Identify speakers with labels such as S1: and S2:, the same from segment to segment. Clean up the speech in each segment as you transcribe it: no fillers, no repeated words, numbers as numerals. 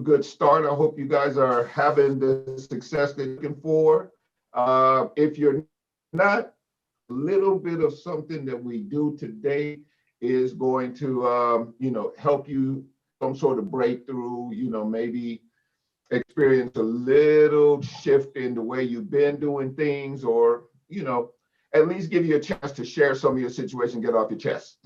S1: good start. I hope you guys are having the success that you're looking for. If you're not, a little bit of something that we do today is going to, help you some sort of breakthrough, maybe experience a little shift in the way you've been doing things, or, at least give you a chance to share some of your situation, get off your chest.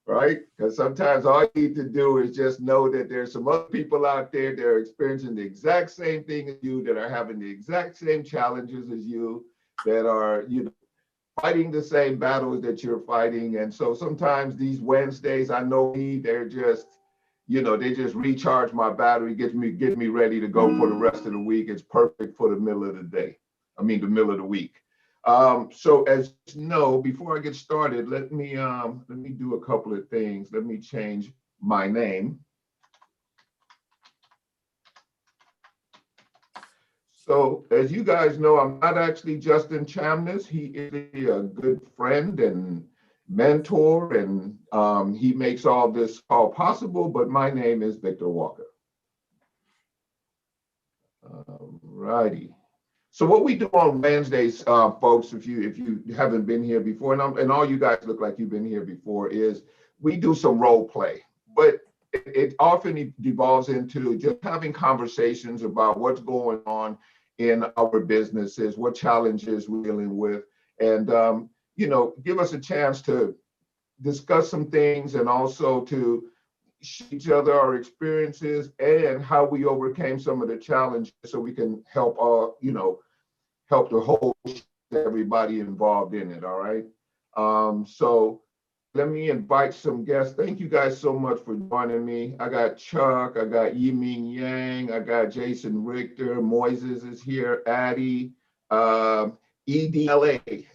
S1: Right? Because sometimes all you need to do is just know that there's some other people out there that are experiencing the exact same thing as you, that are having the exact same challenges as you, that are, fighting the same battles that you're fighting. And so sometimes these Wednesdays, I know they're just, they just recharge my battery, get me ready to go for the rest of the week. It's perfect for the middle of the day. I mean, the middle of the week. So as you know, before I get started, let me do a couple of things. Let me change my name. So as you guys know, I'm not actually Justin Chamness. He is a good friend and mentor, and he makes all this all possible, but my name is Victor Walker. All righty. So what we do on Wednesdays, folks, if you haven't been here before, and all you guys look like you've been here before, is we do some role play, but it often devolves into just having conversations about what's going on in our businesses, what challenges we're dealing with, and give us a chance to discuss some things, and also to share each other our experiences and how we overcame some of the challenges, so we can help help the whole everybody involved in it. All right. So let me invite some guests. Thank you guys so much for joining me. I got Chuck, I got Yiming Yang, I got Jason Richter, Moises is here, Addie, EDLA,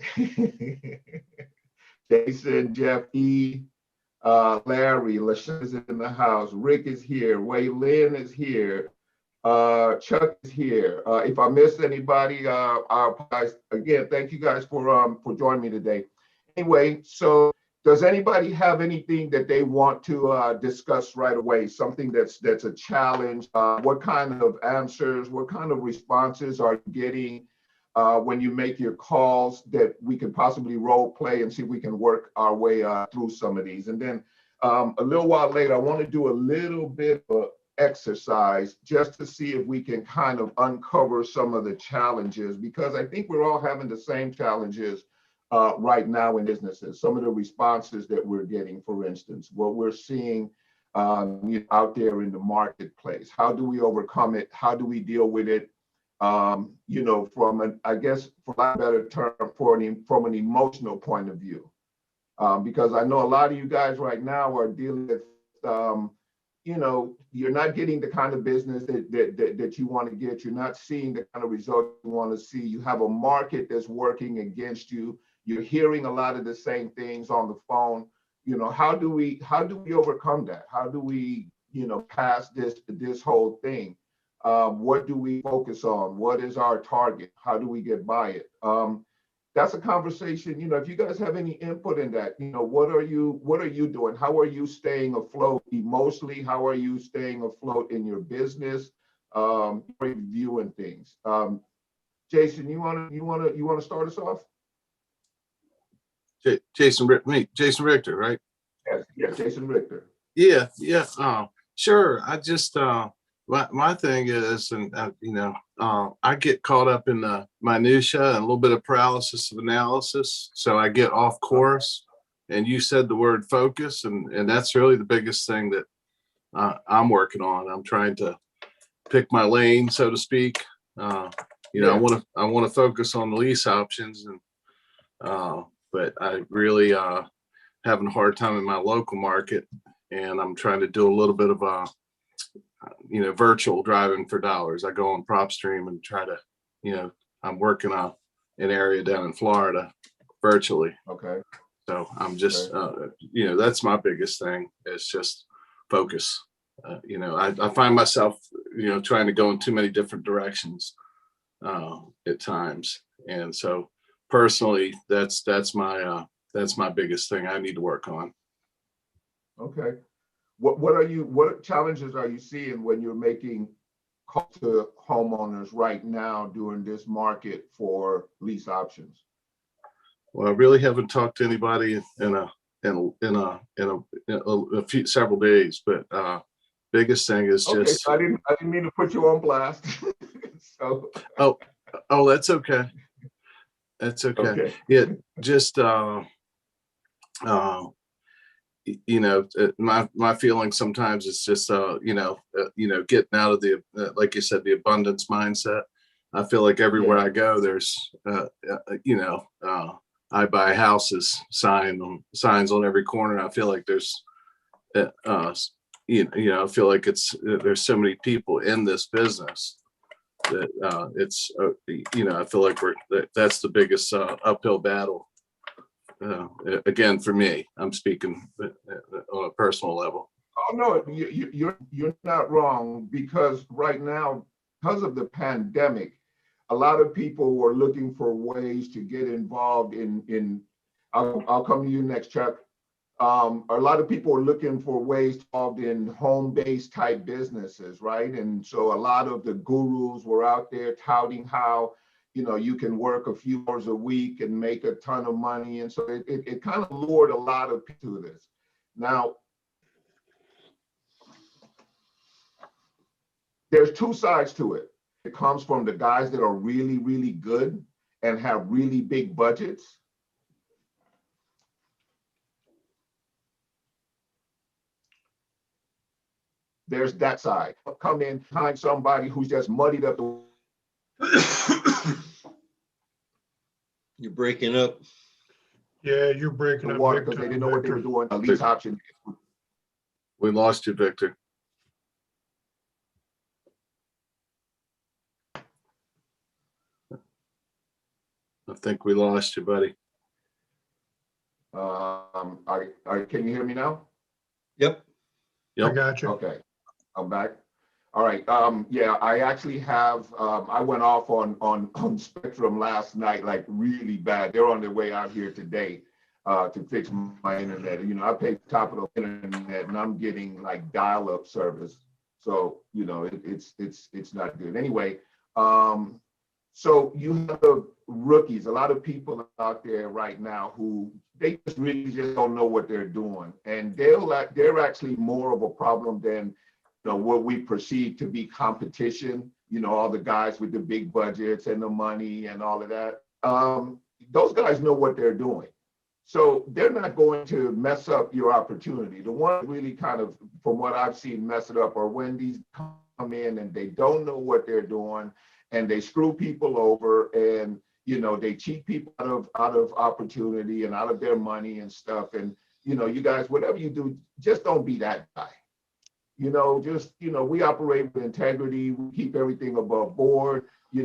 S1: Jason, Jeff E, Larry, LaShawn is in the house, Rick is here, Wei Lin is here, Chuck is here. If I missed anybody, I apologize. Again, thank you guys for joining me today. Anyway, so does anybody have anything that they want to discuss right away? Something that's a challenge? What kind of answers, what kind of responses are you getting when you make your calls, that we can possibly role play and see if we can work our way through some of these? And then a little while later, I want to do a little bit of exercise just to see if we can kind of uncover some of the challenges, because I think we're all having the same challenges right now in businesses. Some of the responses that we're getting, for instance, what we're seeing out there in the marketplace. How do we overcome it? How do we deal with it? From an, I guess, for lack of a better term, from an emotional point of view. Because I know a lot of you guys right now are dealing with, you're not getting the kind of business that you want to get. You're not seeing the kind of results you want to see. You have a market that's working against you. You're hearing a lot of the same things on the phone. How do we overcome that? How do we, pass this whole thing? What do we focus on? What is our target? How do we get by it? That's a conversation. If you guys have any input in that, what are you doing? How are you staying afloat emotionally? How are you staying afloat in your business? Reviewing things. Jason, you want to start us off?
S2: Jason Richter, right?
S1: Yes, Jason Richter.
S2: Yeah. Sure. I just my thing is, and I get caught up in the minutia and a little bit of paralysis of analysis, so I get off course. And you said the word focus, and that's really the biggest thing that I'm working on. I'm trying to pick my lane, so to speak. I want to focus on the lease options, and but I really having a hard time in my local market, and I'm trying to do a little bit of virtual driving for dollars. I go on PropStream and try to, I'm working on an area down in Florida virtually.
S1: Okay.
S2: So I'm just, that's my biggest thing, is just focus. I find myself, trying to go in too many different directions at times. And so personally, that's my biggest thing I need to work on.
S1: Okay. what challenges are you seeing when you're making calls to homeowners right now during this market for lease options?
S2: Well, I really haven't talked to anybody in a few several days, but biggest thing is
S1: Okay,
S2: just,
S1: so I didn't mean to put you on blast. So,
S2: oh, that's okay. That's okay.
S1: okay.
S2: Yeah, just my feeling sometimes is just getting out of the like you said, the abundance mindset. I feel like everywhere
S1: Yeah.
S2: I go, there's I buy houses signs on every corner. I feel like there's I feel like there's so many people in this business that I feel like that's the biggest uphill battle. Again, for me, I'm speaking on a personal level.
S1: Oh no, you're not wrong, because right now, because of the pandemic, a lot of people were looking for ways to get involved in. I'll come to you next, Chuck. A lot of people are looking for ways involved in home-based type businesses, right? And so a lot of the gurus were out there touting how, you can work a few hours a week and make a ton of money. And so it kind of lured a lot of people to this. Now, there's two sides to it. It comes from the guys that are really, really good and have really big budgets. There's that side. Come in, find somebody who's just muddied up the
S3: You're breaking up.
S4: Yeah, you're breaking up
S1: water
S4: big
S1: because they
S4: time,
S1: didn't know what they were
S4: Victor.
S1: doing. A lease option.
S2: We lost you, Victor. I think we lost you, buddy.
S1: Can you hear me now?
S3: Yep.
S4: I
S2: Yep.
S4: got you.
S1: Okay, I'm back. All right. Yeah, I actually have. I went off on Spectrum last night, like really bad. They're on their way out here today to fix my internet. I pay top of the internet, and I'm getting like dial-up service. So it's not good. Anyway, so you have the rookies. A lot of people out there right now who they just really just don't know what they're doing, and they're actually more of a problem than what we perceive to be competition. All the guys with the big budgets and the money and all of that. Those guys know what they're doing, so they're not going to mess up your opportunity. The one really kind of, from what I've seen, mess it up are when these come in and they don't know what they're doing, and they screw people over, and they cheat people out of opportunity and out of their money and stuff. And you guys, whatever you do, just don't be that guy. We operate with integrity. We keep everything above board. We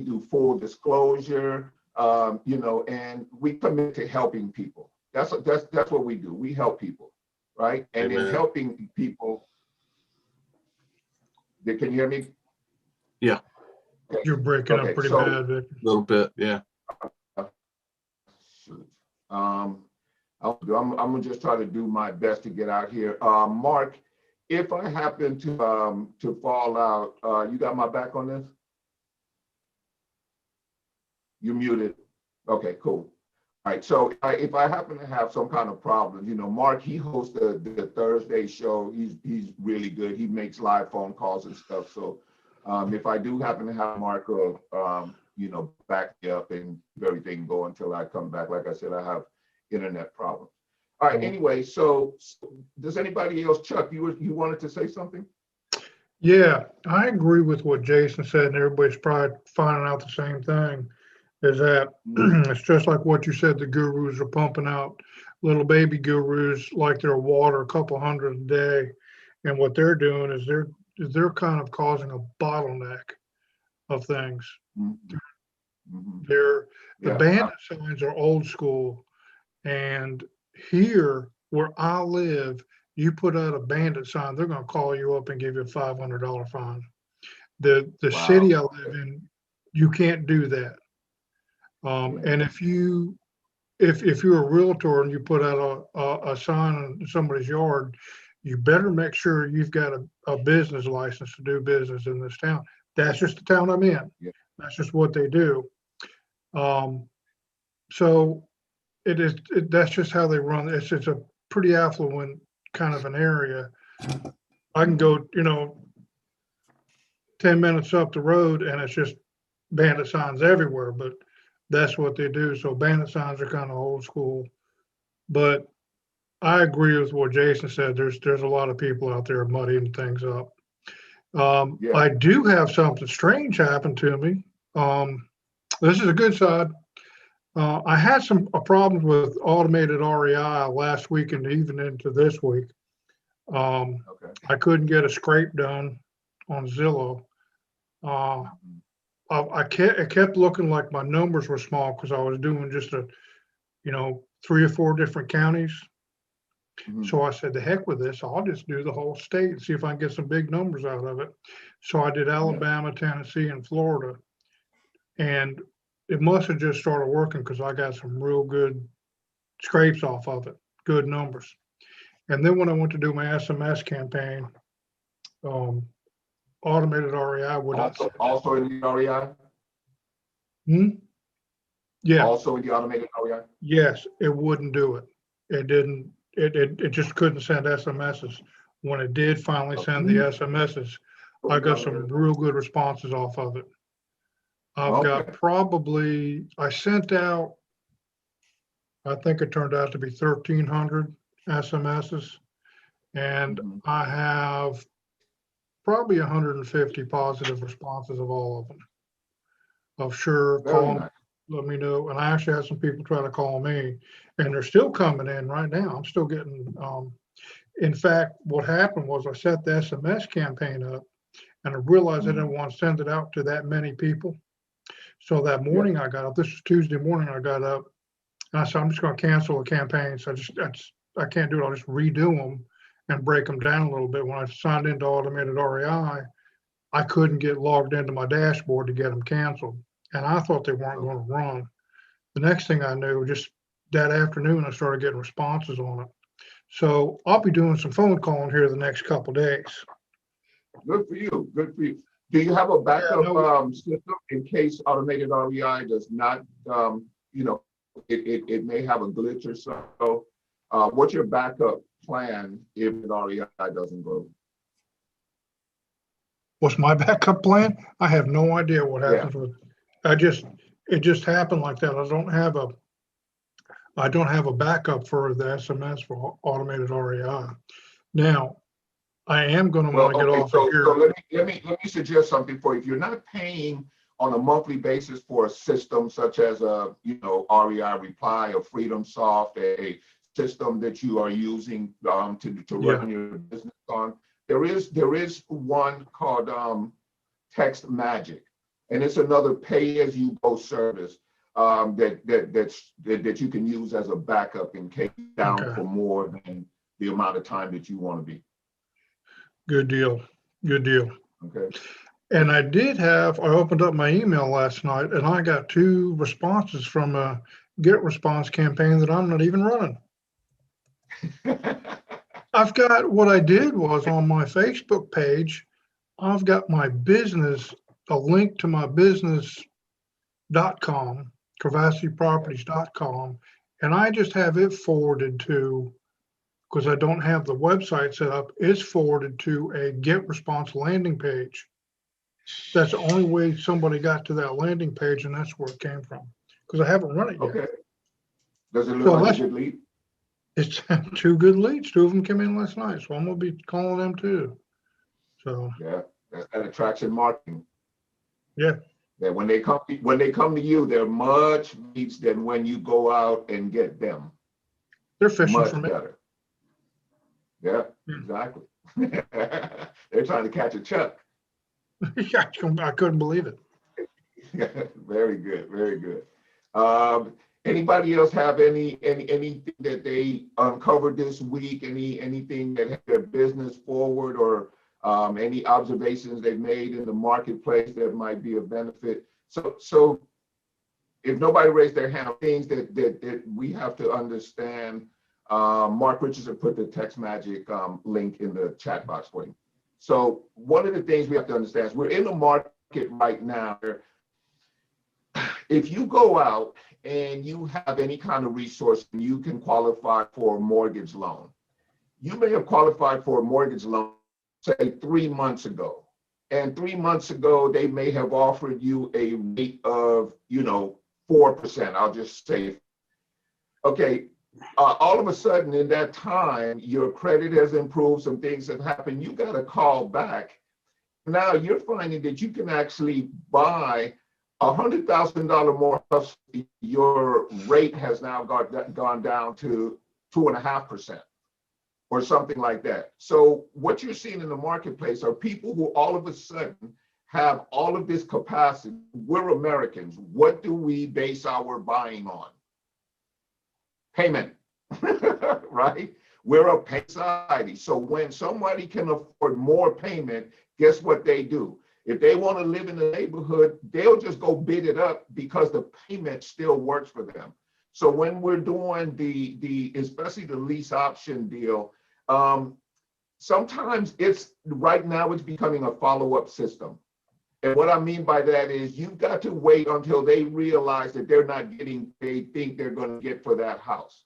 S1: do full disclosure. And we commit to helping people. That's what we do. We help people, right? And
S2: Amen.
S1: in helping people, can you hear me?
S2: Yeah.
S4: You're breaking up pretty bad, Victor.
S2: A little bit, yeah.
S1: Shoot. I'm gonna just try to do my best to get out here. Mark, if I happen to fall out, you got my back on this? You're muted. Okay, cool. All right, so if I happen to have some kind of problem, Mark, he hosts the Thursday show. He's really good. He makes live phone calls and stuff. So if I do happen to have Mark, back me up and keep everything going until I come back. Like I said, I have internet problems. All right, anyway, so does anybody else, Chuck, you wanted to say something?
S4: Yeah, I agree with what Jason said, and everybody's probably finding out the same thing, is that it's just like what you said, the gurus are pumping out little baby gurus like they're water, a couple hundred a day. And what they're doing is they're kind of causing a bottleneck of things.
S1: Mm-hmm.
S4: The bandit signs are old school, and here where I live, you put out a bandit sign, they're going to call you up and give you a $500 fine. The
S1: Wow.
S4: city I live in, you can't do that. And if you're a realtor and you put out a sign in somebody's yard, you better make sure you've got a business license to do business in this town. That's just the town I'm in.
S1: Yeah.
S4: That's just what they do. So that's just how they run. It's a pretty affluent kind of an area. I can go, 10 minutes up the road and it's just bandit signs everywhere, but that's what they do. So bandit signs are kind of old school. But I agree with what Jason said. There's a lot of people out there muddying things up.
S1: Yeah.
S4: I do have something strange happen to me. This is a good side. I had some problems with automated REI last week and even into this week.
S1: Okay.
S4: I couldn't get a scrape done on Zillow. It kept looking like my numbers were small because I was doing just 3 or 4 different counties.
S1: Mhm.
S4: So I said, the heck with this, I'll just do the whole state and see if I can get some big numbers out of it. So I did Alabama, Tennessee, and Florida. And it must have just started working because I got some real good scrapes off of it, good numbers. And then when I went to do my SMS campaign, automated REI would not.
S1: Also in the REI?
S4: Yeah.
S1: Also in the automated REI?
S4: Yes, it wouldn't do it. It didn't. It just couldn't send SMSs. When it did finally send the SMSs, I got some real good responses off of it. I've got I sent out, I think it turned out to be 1,300 SMSs, and I have probably 150 positive responses of all of them. Of sure, call them, let me know. And I actually had some people try to call me, and they're still coming in right now. I'm still getting, in fact, what happened was I set the SMS campaign up and I realized I didn't want to send it out to that many people. So that morning I got up, this was Tuesday morning, I got up and I said, I'm just going to cancel the campaign. So I can't do it. I'll just redo them and break them down a little bit. When I signed into automated REI, I couldn't get logged into my dashboard to get them canceled. And I thought they weren't going to run. The next thing I knew, just that afternoon, I started getting responses on it. So I'll be doing some phone calling here the next couple of days.
S1: Good for you. Good for you. Do you have a backup system in case automated REI does not, it may have a glitch or so? What's your backup plan if REI doesn't go?
S4: What's my backup plan? I have no idea what happens with it just happened like that. I don't have a backup for the SMS for automated REI. Now, I am going to want to get off of here.
S1: So let me suggest something for you. If you're not paying on a monthly basis for a system such as a REI Reply or FreedomSoft, a system that you are using to run your business on, there is one called Text Magic, and it's another pay-as-you-go service that you can use as a backup in case down for more than the amount of time that you want to be.
S4: Good deal. Good deal.
S1: Okay.
S4: And I opened up my email last night and I got 2 responses from a GetResponse campaign that I'm not even running. What I did was on my Facebook page, I've got my business, a link to my business.com, CravasiProperties.com, and I just have it forwarded to, because I don't have the website set up, it's forwarded to a GetResponse landing page. That's the only way somebody got to that landing page, and that's where it came from, because I haven't run it yet.
S1: Okay. Does it look like a good lead?
S4: It's 2 good leads. 2 of them came in last night, so I'm gonna be calling them too. So
S1: yeah, that's that attraction marketing.
S4: Yeah.
S1: That when they come to you, they're much leads than when you go out and get them.
S4: They're fishing
S1: much
S4: for me.
S1: better. Yeah, exactly. They're trying to catch a chuck.
S4: Yeah, I couldn't believe it.
S1: Very good, very good. Anybody else have anything that they uncovered this week? Anything that had their business forward, or any observations they've made in the marketplace that might be of benefit? So if nobody raised their hand, things that we have to understand Mark Richardson put the Text Magic link in the chat box for you. So one of the things we have to understand is we're in the market right now. If you go out and you have any kind of resource and you can qualify for a mortgage loan, you may have qualified for a mortgage loan, say 3 months ago. And 3 months ago, they may have offered you a rate of, 4%. I'll just say, okay, all of a sudden in that time, your credit has improved, some things have happened, you got to call back. Now you're finding that you can actually buy $100,000 more house. Your rate has now gone down to 2.5%. Or something like that. So what you're seeing in the marketplace are people who all of a sudden have all of this capacity. We're Americans. What do we base our buying on? Payment, right? We're a pay society. So when somebody can afford more payment, guess what they do? If they want to live in the neighborhood, they'll just go bid it up because the payment still works for them. So when we're doing the especially the lease option deal, sometimes right now it's becoming a follow-up system. And what I mean by that is you've got to wait until they realize that they're not getting they think they're going to get for that house.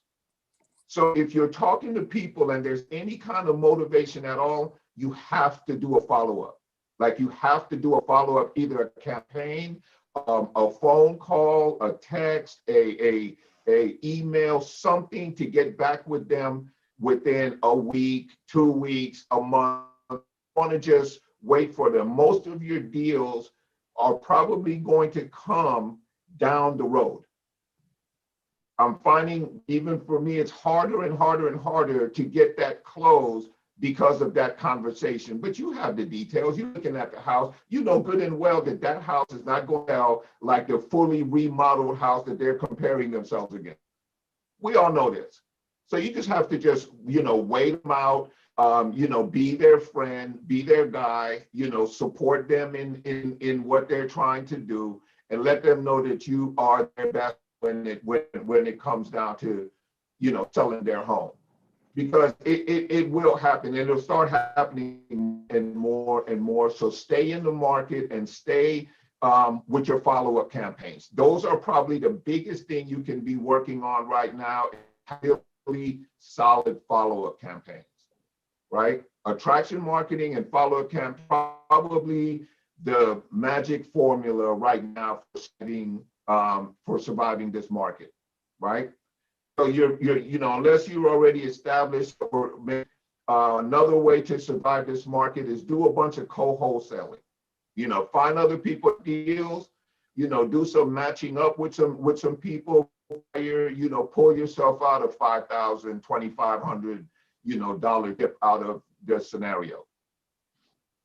S1: So if you're talking to people and there's any kind of motivation at all, you have to do a follow-up. Like you have to do a follow-up, either a campaign, a phone call, a text, a email, something to get back with them within a week, 2 weeks, a month. You want to just wait for them. Most of your deals are probably going to come down the road. I'm finding, even for me, it's harder and harder and harder to get that closed because of that conversation. But you have the details. You're looking at the house. You know good and well that that house is not going to sell like the fully remodeled house that they're comparing themselves against. We all know this. So you just have to just, wait them out, be their friend, be their guy, support them in what they're trying to do, and let them know that you are their best when it comes down to, selling their home. Because it will happen, and it'll start happening and more. So stay in the market and stay with your follow-up campaigns. Those are probably the biggest thing you can be working on right now. Really solid follow-up campaigns, right? Attraction marketing and follow-up campaign, probably the magic formula right now for surviving this market, right? So you're unless you're already established, or another way to survive this market is do a bunch of co-wholesaling. Find other people deals, do some matching up with some people. Pull yourself out of $5,000, $2,500, dollar dip out of the scenario.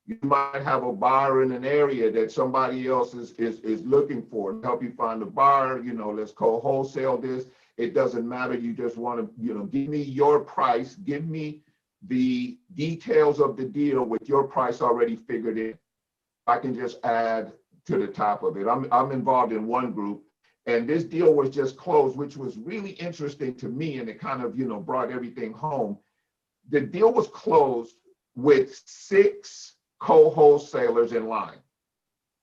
S1: You might have a buyer in an area that somebody else is looking for. Help you find a buyer. Let's co-wholesale this. It doesn't matter. You just want to, give me your price. Give me the details of the deal with your price already figured in. I can just add to the top of it. I'm involved in one group. And this deal was just closed, which was really interesting to me, and it kind of, brought everything home. The deal was closed with 6 co-wholesalers in line.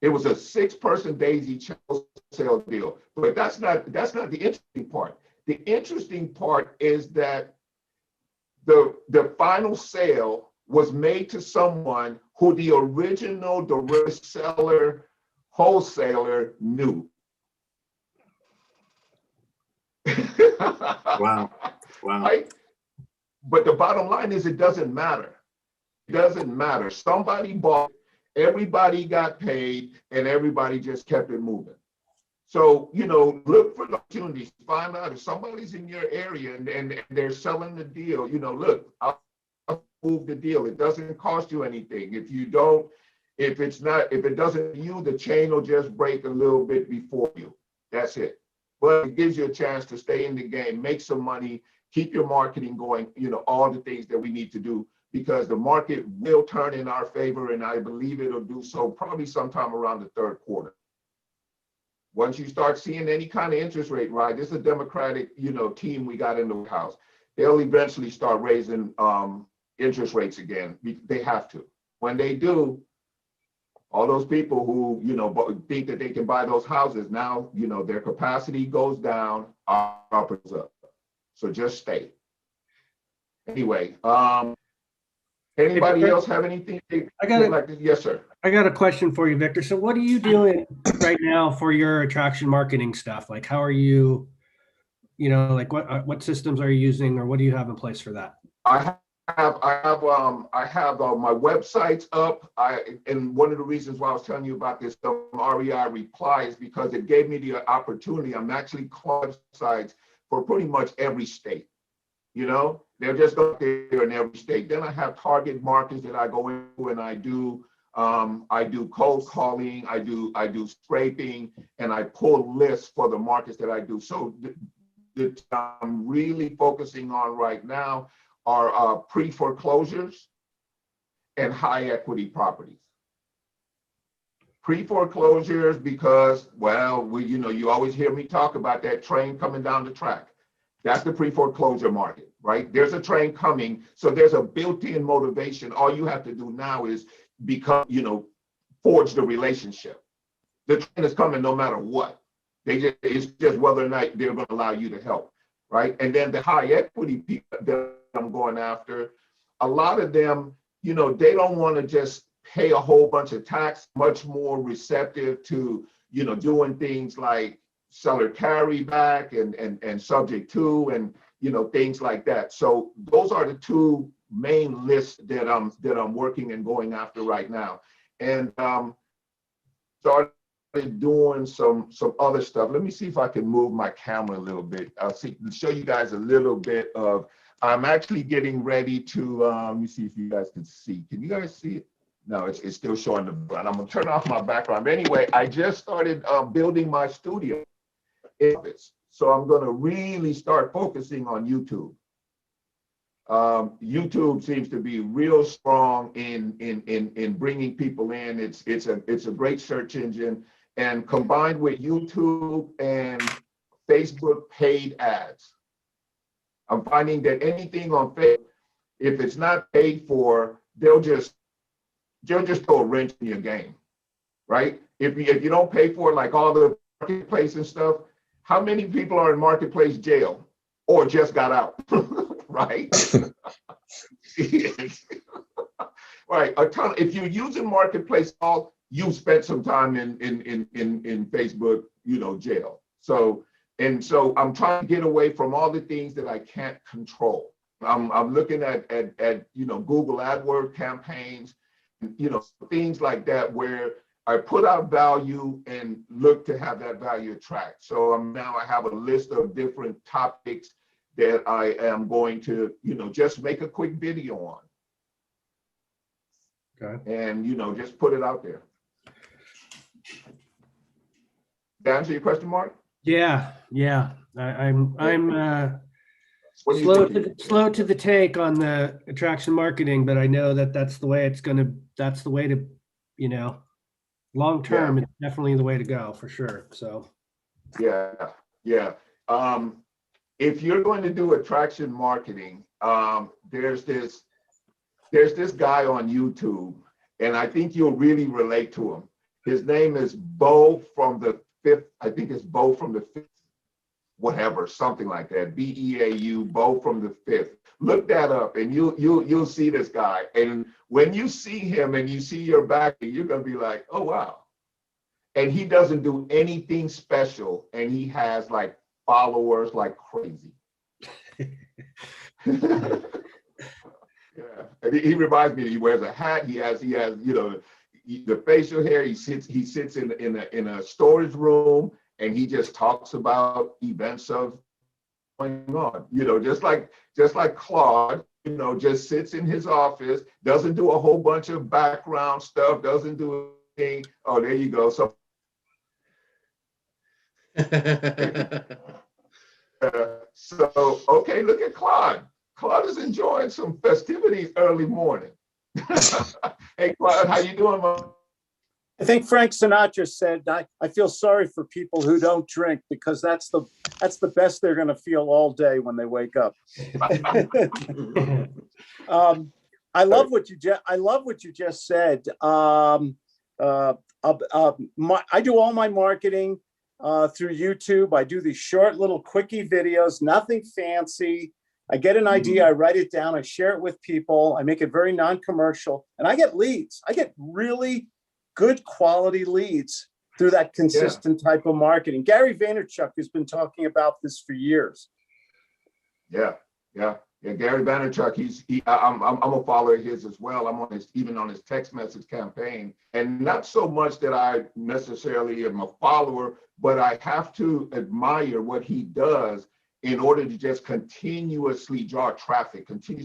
S1: It was a 6-person daisy wholesale deal, but that's not the interesting part. The interesting part is that the final sale was made to someone who the original direct seller wholesaler knew.
S2: Wow.
S1: Right? But the bottom line is it doesn't matter. It doesn't matter. Somebody bought, everybody got paid, and everybody just kept it moving. So, look for the opportunities. Find out if somebody's in your area and they're selling the deal, look, I'll move the deal. It doesn't cost you anything. If it doesn't, the chain will just break a little bit before you. That's it. But it gives you a chance to stay in the game, make some money, keep your marketing going, all the things that we need to do, because the market will turn in our favor, and I believe it'll do so probably sometime around the 3rd quarter. Once you start seeing any kind of interest rate rise, this is a Democratic, team we got in the House. they'll eventually start raising interest rates again. They have to. When they do, all those people who, think that they can buy those houses now, their capacity goes down, our goes up. So just stay. Anyway, anybody else have anything? Yes, sir.
S5: I got a question for you, Victor. So what are you doing right now for your attraction marketing stuff? Like, how are you, like what systems are you using, or what do you have in place for that?
S1: I have my websites up. And one of the reasons why I was telling you about this REI Reply is because it gave me the opportunity. I'm actually calling websites for pretty much every state. They're just up there in every state. Then I have target markets that I go into and I do cold calling, I do scraping, and I pull lists for the markets that I do. So that I'm really focusing on right now are pre-foreclosures and high equity properties. Pre-foreclosures because, well, you always hear me talk about that train coming down the track. That's the pre-foreclosure market, right? There's a train coming, so there's a built-in motivation. All you have to do now is forge the relationship. The train is coming no matter what. It's just whether or not they're going to allow you to help, right? And then the high equity people that I'm going after, a lot of them, they don't want to just pay a whole bunch of tax, much more receptive to, doing things like seller carryback and subject to, and things like that. So those are the two main lists that I'm working and going after right now. And started doing some other stuff. Let me see if I can move my camera a little bit. I'll show you guys a little bit of. I'm actually getting ready to. Let me see if you guys can see. Can you guys see it? No, it's still showing the background. I'm gonna turn off my background. But anyway, I just started building my studio. So I'm going to really start focusing on YouTube. YouTube seems to be real strong in bringing people in. It's a great search engine, and combined with YouTube and Facebook paid ads, I'm finding that anything on Facebook, if it's not paid for, they'll just throw a wrench in your game, right? If you don't pay for it, like all the marketplace and stuff. How many people are in marketplace jail or just got out, right? Right, a ton. If you're using marketplace, you spent some time in Facebook, jail. So I'm trying to get away from all the things that I can't control. I'm looking at Google AdWords campaigns, things like that where I put out value and look to have that value attract. So now I have a list of different topics that I am going to, just make a quick video on.
S5: Okay.
S1: And, just put it out there. To answer your question, Mark?
S5: Yeah. I'm
S1: What
S5: slow to the take on the attraction marketing, but I know that's the way that's the way to, long term, it's definitely the way to go for sure. So
S1: yeah. If you're going to do attraction marketing, there's this guy on YouTube, and I think you'll really relate to him. His name is Bo from the Fifth. I think it's Bo from the Fifth, whatever, something like that. BEAU, Bo from the Fifth. Look that up, and you'll see this guy. And when you see him and you see your back, you're gonna be like, oh wow. And he doesn't do anything special, and he has like followers like crazy. Yeah, and he reminds me. He wears a hat. He has the facial hair. He sits in a storage room, and he just talks about events of going on. Just like Claude. Just sits in his office, doesn't do a whole bunch of background stuff, doesn't do anything. Oh, there you go. So, okay, look at Claude. Claude is enjoying some festivities early morning. Hey, Claude, how you doing, man?
S6: I think Frank Sinatra said, I feel sorry for people who don't drink because that's the that's the best they're going to feel all day when they wake up. I love what you just said. I do all my marketing through YouTube. I do these short little quickie videos, nothing fancy. I get an idea, I write it down, I share it with people, I make it very non-commercial, and I get leads. I get really good quality leads through that consistent type of marketing. Gary Vaynerchuk has been talking about this for years.
S1: Yeah. Gary Vaynerchuk, I'm a follower of his as well. I'm even on his text message campaign, and not so much that I necessarily am a follower, but I have to admire what he does in order to just continuously draw traffic. And he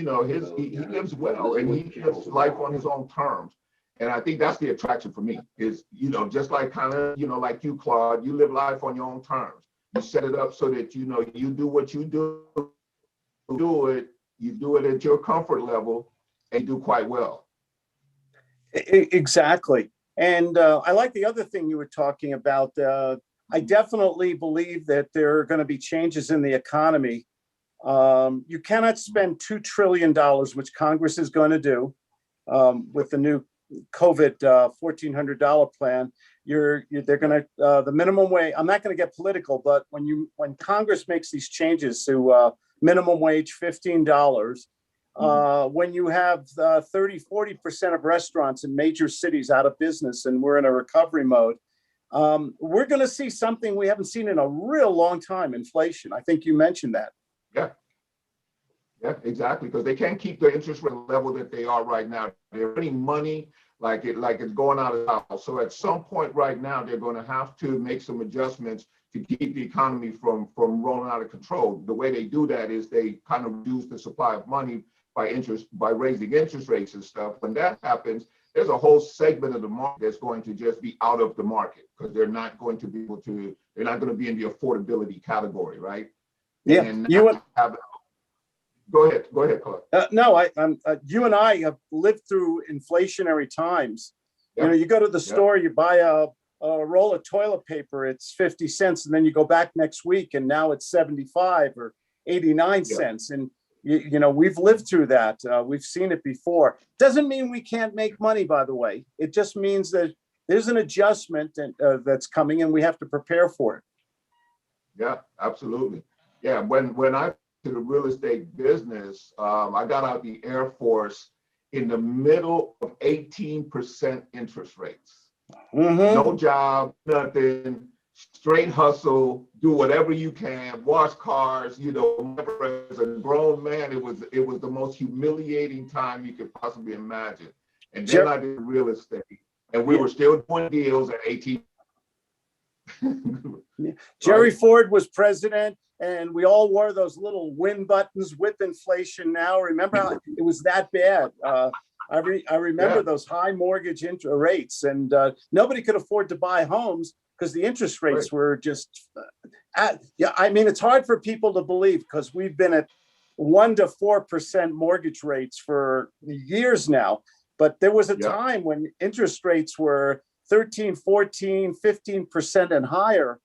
S1: lives well, and he lives life on his own terms. And I think that's the attraction for me is, just like like you, Claude, you live life on your own terms. You set it up so that, you do what you do it at your comfort level, and you do quite well.
S6: Exactly. And I like the other thing you were talking about. I definitely believe that there are going to be changes in the economy. You cannot spend $2 trillion, which Congress is going to do with the new COVID $1,400 plan. They're going to the minimum wage. I'm not going to get political, but when Congress makes these changes to minimum wage $15, when you have 30-40% of restaurants in major cities out of business and we're in a recovery mode, we're going to see something we haven't seen in a real long time: inflation. I think you mentioned that.
S1: Yeah, exactly. Because they can't keep the interest rate level that they are right now. They're earning money like it's going out of the house. So at some point right now, they're going to have to make some adjustments to keep the economy from rolling out of control. The way they do that is they kind of reduce the supply of money by raising interest rates and stuff. When that happens, there's a whole segment of the market that's going to just be out of the market because they're not going to be in the affordability category, right?
S6: Yeah.
S1: And Go ahead, Claude.
S6: No, you and I have lived through inflationary times.
S1: Yep.
S6: You go to the store, you buy a roll of toilet paper, it's 50 cents, and then you go back next week and now it's 75 or 89 cents. And we've lived through that. We've seen it before. Doesn't mean we can't make money, by the way. It just means that there's an adjustment that's coming and we have to prepare for it. Yeah,
S1: absolutely. Yeah, when I to the real estate business, I got out the Air Force in the middle of 18% interest rates. No job, nothing, straight hustle, do whatever you can, wash cars, as a grown man, it was the most humiliating time you could possibly imagine. And then I did real estate, and we were still doing deals at 18.
S6: Jerry Ford was president, and we all wore those little win buttons with inflation now. Remember how it was that bad? I remember those high mortgage rates, and nobody could afford to buy homes because the interest rates were just, it's hard for people to believe because we've been at 1 to 4% mortgage rates for years now. But there was a time when interest rates were 13, 14, 15% and higher,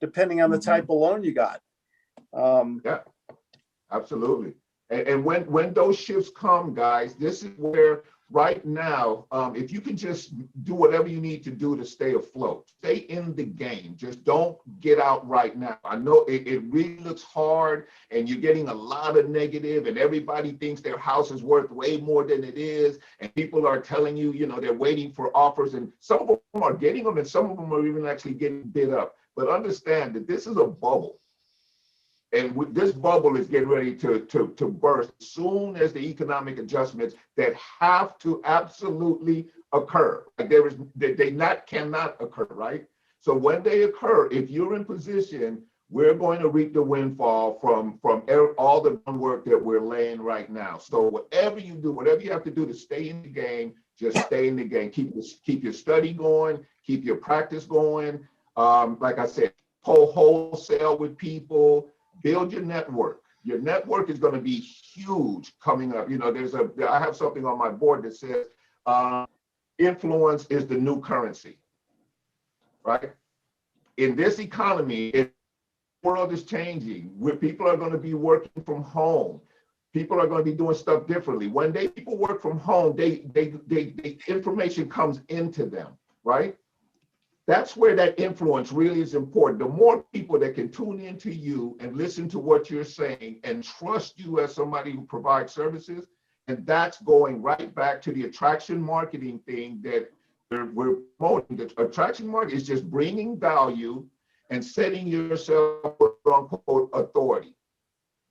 S6: depending on the type of loan you got.
S1: Absolutely. And when those shifts come, guys, this is where right now, if you can just do whatever you need to do to stay afloat, stay in the game, just don't get out right now. I know it really looks hard and you're getting a lot of negative and everybody thinks their house is worth way more than it is. And people are telling you, they're waiting for offers, and some of them are getting them and some of them are even actually getting bid up. But understand that this is a bubble. And this bubble is getting ready to burst as soon as the economic adjustments that have to absolutely occur. Like cannot occur, right? So when they occur, if you're in position, we're going to reap the windfall from all the work that we're laying right now. So whatever you do, whatever you have to do to stay in the game, just stay in the game. Keep your study going, keep your practice going. Like I said, wholesale with people. Build your network. Your network is going to be huge coming up. I have something on my board that says influence is the new currency, right? In this economy, world is changing, where people are going to be working from home. People are going to be doing stuff differently. When people work from home, they information comes into them, right? That's where that influence really is important. The more people that can tune into you and listen to what you're saying and trust you as somebody who provides services, and that's going right back to the attraction marketing thing that we're promoting. The attraction marketing is just bringing value and setting yourself on quote authority.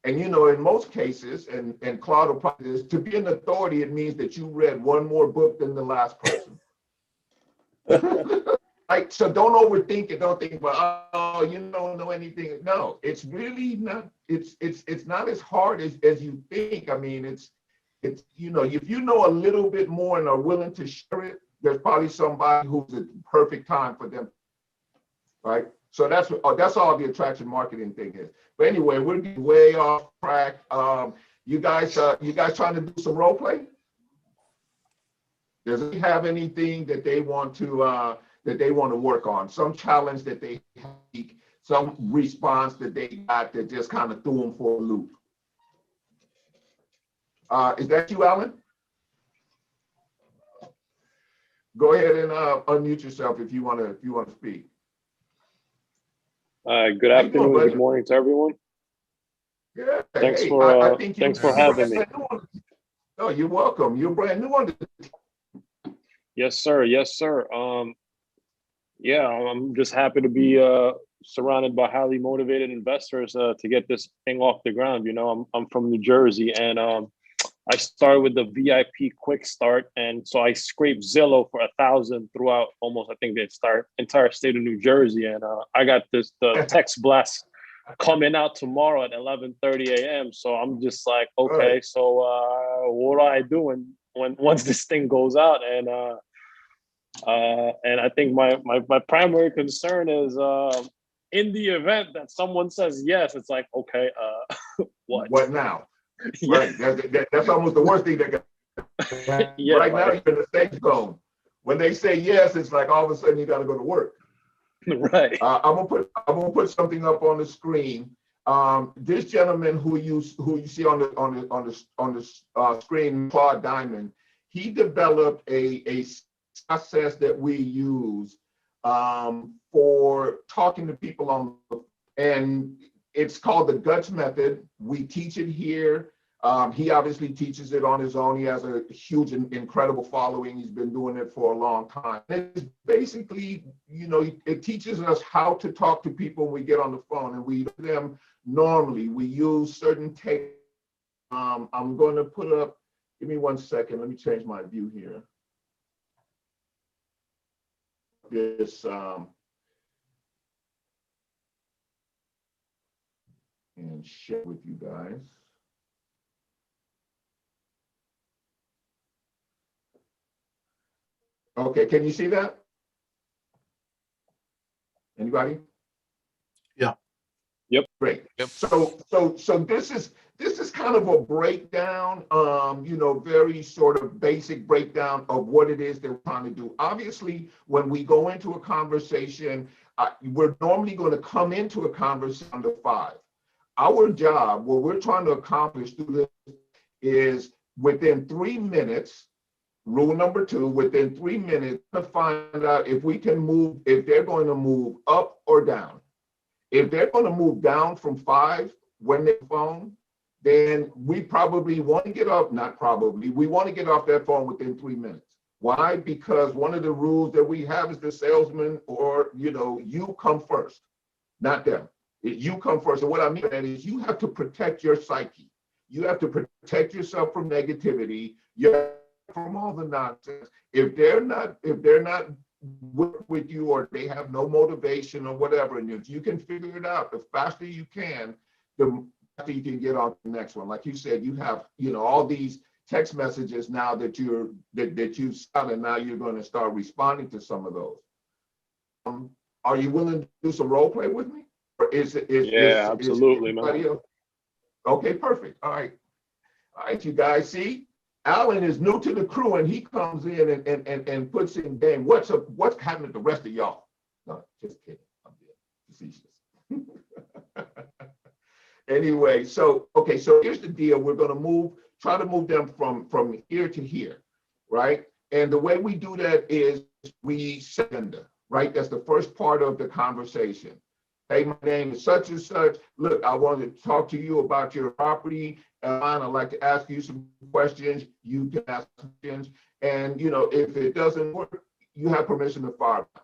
S1: And you know, in most cases, and Claude will probably this, to be an authority, it means that you read one more book than the last person. Like, so don't overthink it. Don't think about, oh, you don't know anything. No, it's really not. It's not as hard as you think. I mean, it's you know, if you know a little bit more and are willing to share it, there's probably somebody who's the perfect time for them, right? So that's all the attraction marketing thing is. But anyway, we're getting way off track. You guys trying to do some role play? Does it have anything that they want to work on? Some challenge that they have, some response that they got that just kind of threw them for a loop. Is that you, Alan? Go ahead and unmute yourself if you want to speak.
S7: Good afternoon, good morning to everyone.
S1: Yeah.
S7: Thanks
S1: hey,
S7: for
S1: think
S7: thanks for having me.
S1: Oh, you're welcome. You're brand new on the.
S7: Yes, sir. Yes, sir. Yeah, I'm just happy to be surrounded by highly motivated investors to get this thing off the ground. You know, I'm from New Jersey, and I started with the VIP quick start, and so I scraped Zillow for 1,000 throughout almost, I think, the entire state of New Jersey, and I got the text blast coming out tomorrow at 11:30 a.m. So I'm just like, okay, so what do I do once this thing goes out? And I think my primary concern is in the event that someone says yes, it's like, okay,
S1: what now?
S7: Yeah.
S1: Right. That's almost the worst thing that can.
S7: Yeah,
S1: right now, you're in the safe zone. When they say yes, it's like all of a sudden you got to go to work.
S7: Right.
S1: I'm gonna put something up on the screen. This gentleman who you see on the screen, Claude Diamond, he developed a process that we use for talking to people and it's called the Guts Method. We teach it here. He obviously teaches it on his own. He has a huge and incredible following. He's been doing it for a long time. It's basically, you know, it teaches us how to talk to people when we get on the phone, and we do them normally. We use certain techniques. I'm going to put up, give me 1 second. Let me change my view here. This, and share with you guys. Okay, can you see that? Anybody?
S2: Yeah.
S7: Yep.
S1: Great.
S2: Yep.
S1: So this is kind of a breakdown, you know, very sort of basic breakdown of what it is they're trying to do. Obviously, when we go into a conversation, we're normally going to come into a conversation under 5. Our job, what we're trying to accomplish through this is within 3 minutes, rule number 2, within 3 minutes to find out if we can move, if they're going to move up or down. If they're going to move down from 5 when they phone, then we probably want to get off, not probably, we want to get off that phone within 3 minutes. Why? Because one of the rules that we have is the salesman, or, you know, you come first, not them. You come first. And what I mean by that is you have to protect your psyche. You have to protect yourself from negativity, from all the nonsense. If they're not with you, or they have no motivation or whatever, and if you can figure it out, the faster you can, the faster you can get on to the next one. Like you said, you have, you know, all these text messages now that you've got, and now you're going to start responding to some of those. Are you willing to do some role play with me? Or
S7: absolutely, man.
S1: Okay, perfect. All right, you guys see, Alan is new to the crew, and he comes in and puts in game. What's happening to the rest of y'all? No, just kidding. I'm being facetious. Anyway, so, okay, so here's the deal. We're gonna try to move them from here to here, right? And the way we do that is we send, right? That's the first part of the conversation. Hey, my name is such and such. Look, I wanted to talk to you about your property. I'd like to ask you some questions. You can ask questions. And, you know, if it doesn't work, you have permission to fire them.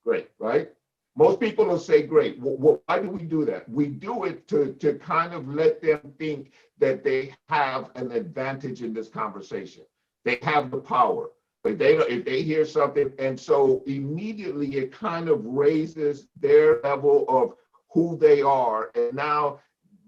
S1: Great, right? Most people will say, great. Why do we do that? We do it to kind of let them think that they have an advantage in this conversation. They have the power. If they hear something, and so immediately it kind of raises their level of who they are. And now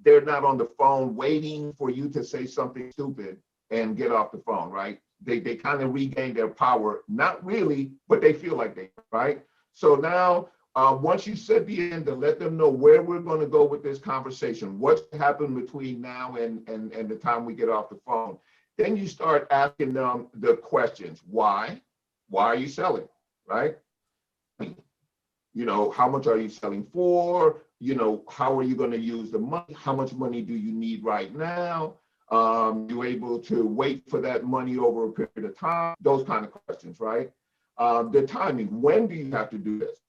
S1: they're not on the phone waiting for you to say something stupid and get off the phone, right? They kind of regain their power. Not really, but they feel like they, right? So now, once you set the end to let them know where we're going to go with this conversation, what's happened between now and the time we get off the phone, then you start asking them the questions. Why? Why are you selling, right? You know, how much are you selling for? You know, how are you going to use the money? How much money do you need right now? You able to wait for that money over a period of time? Those kind of questions, right? The timing, when do you have to do this?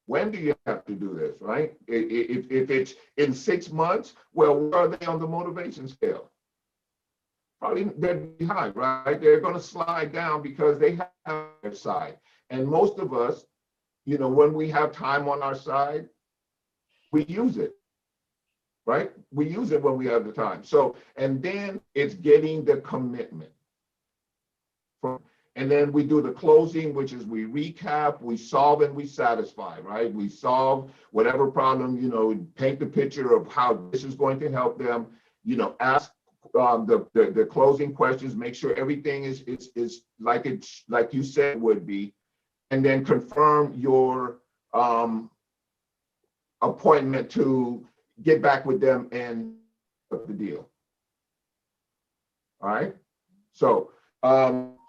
S1: When do you have to do this, right? If it's in 6 months, well, where are they on the motivation scale? Probably they're behind, right? They're going to slide down because they have their side. And most of us, you know, when we have time on our side, we use it, right? We use it when we have the time. So, and then it's getting the commitment. And then we do the closing, which is we recap, we solve, and we satisfy, right? We solve whatever problem, you know, paint the picture of how this is going to help them, you know, ask the closing questions, make sure everything is like it's like you said would be, and then confirm your appointment to get back with them and the deal. All right. So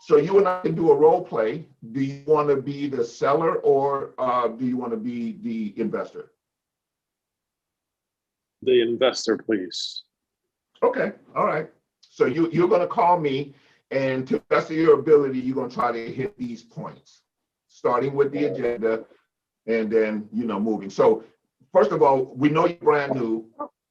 S1: so you and I can do a role play. Do you want to be the seller or do you want to be the investor?
S7: The investor, please.
S1: Okay, all right. So you're going to call me, and to the best of your ability, you're going to try to hit these points, starting with the agenda, and then, you know, moving. So first of all, we know you're brand new.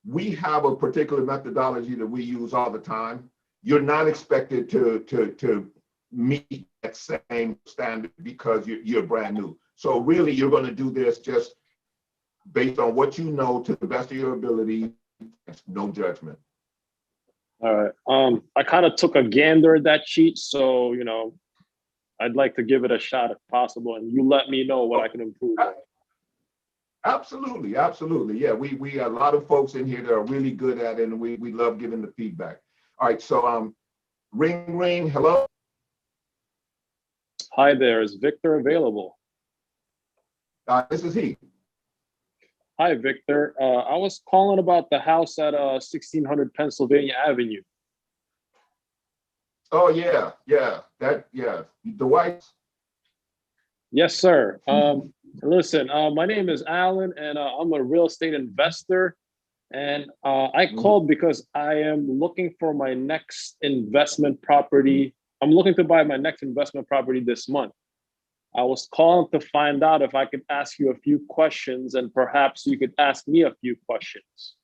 S1: We have a particular methodology that we use all the time. You're not expected to meet that same standard because you're brand new. So really, you're going to do this just based on what you know to the best of your ability. No judgment.
S7: All right. I kind of took a gander at that sheet, so you know, I'd like to give it a shot if possible, and you let me know what I can improve on.
S1: Absolutely, absolutely. Yeah, we have a lot of folks in here that are really good at it, and we love giving the feedback. All right, so ring, ring, hello.
S7: Hi there, is Victor available?
S1: This is he.
S7: Hi, Victor. I was calling about the house at 1600 Pennsylvania Avenue.
S1: Oh yeah, the whites.
S7: Yes, sir. Listen, my name is Alan, and I'm a real estate investor. And I called because I am looking for my next investment property. I'm looking to buy my next investment property this month. I was calling to find out if I could ask you a few questions, and perhaps you could ask me a few questions.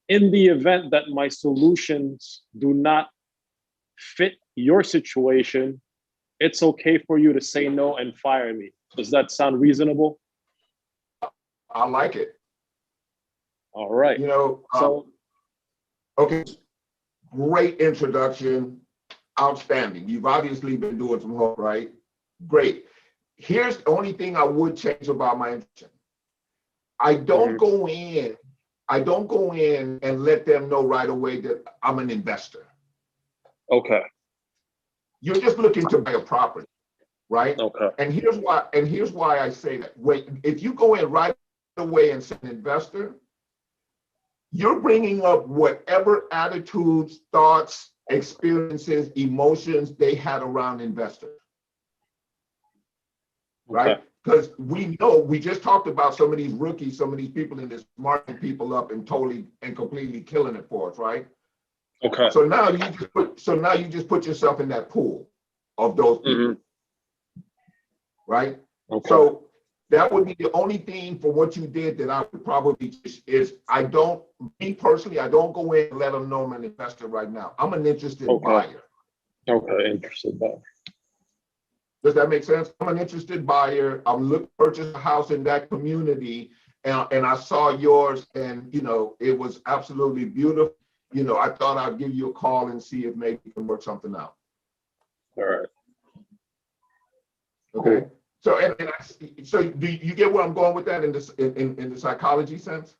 S7: In the event that my solutions do not fit your situation, it's okay for you to say no and fire me. Does that sound reasonable?
S1: I like it.
S7: All right.
S1: You know, okay, great introduction, outstanding. You've obviously been doing some homework, right? Great. Here's the only thing I would change about my introduction. I don't go in and let them know right away that I'm an investor.
S7: Okay.
S1: You're just looking to buy a property, right?
S7: Okay.
S1: And here's why I say that. If you go in right away and say an investor, you're bringing up whatever attitudes, thoughts, experiences, emotions they had around investors. Right? because we know, we just talked about some of these rookies, some of these people in this marking people up and totally and completely killing it for us, right?
S7: Okay.
S1: So now you just put yourself in that pool of those people, right?
S7: Okay.
S1: So that would be the only thing for what you did that I would probably me personally, I don't go in and let them know I'm an investor right now. I'm an interested
S7: Okay.
S1: buyer.
S7: Okay. Interested that.
S1: Does that make sense? I'm an interested buyer. I'm looking to purchase a house in that community, and I saw yours, and it was absolutely beautiful. I thought I'd give you a call and see if maybe we can work something out.
S7: All right.
S1: Okay. So so do you get where I'm going with that in this in the psychology sense?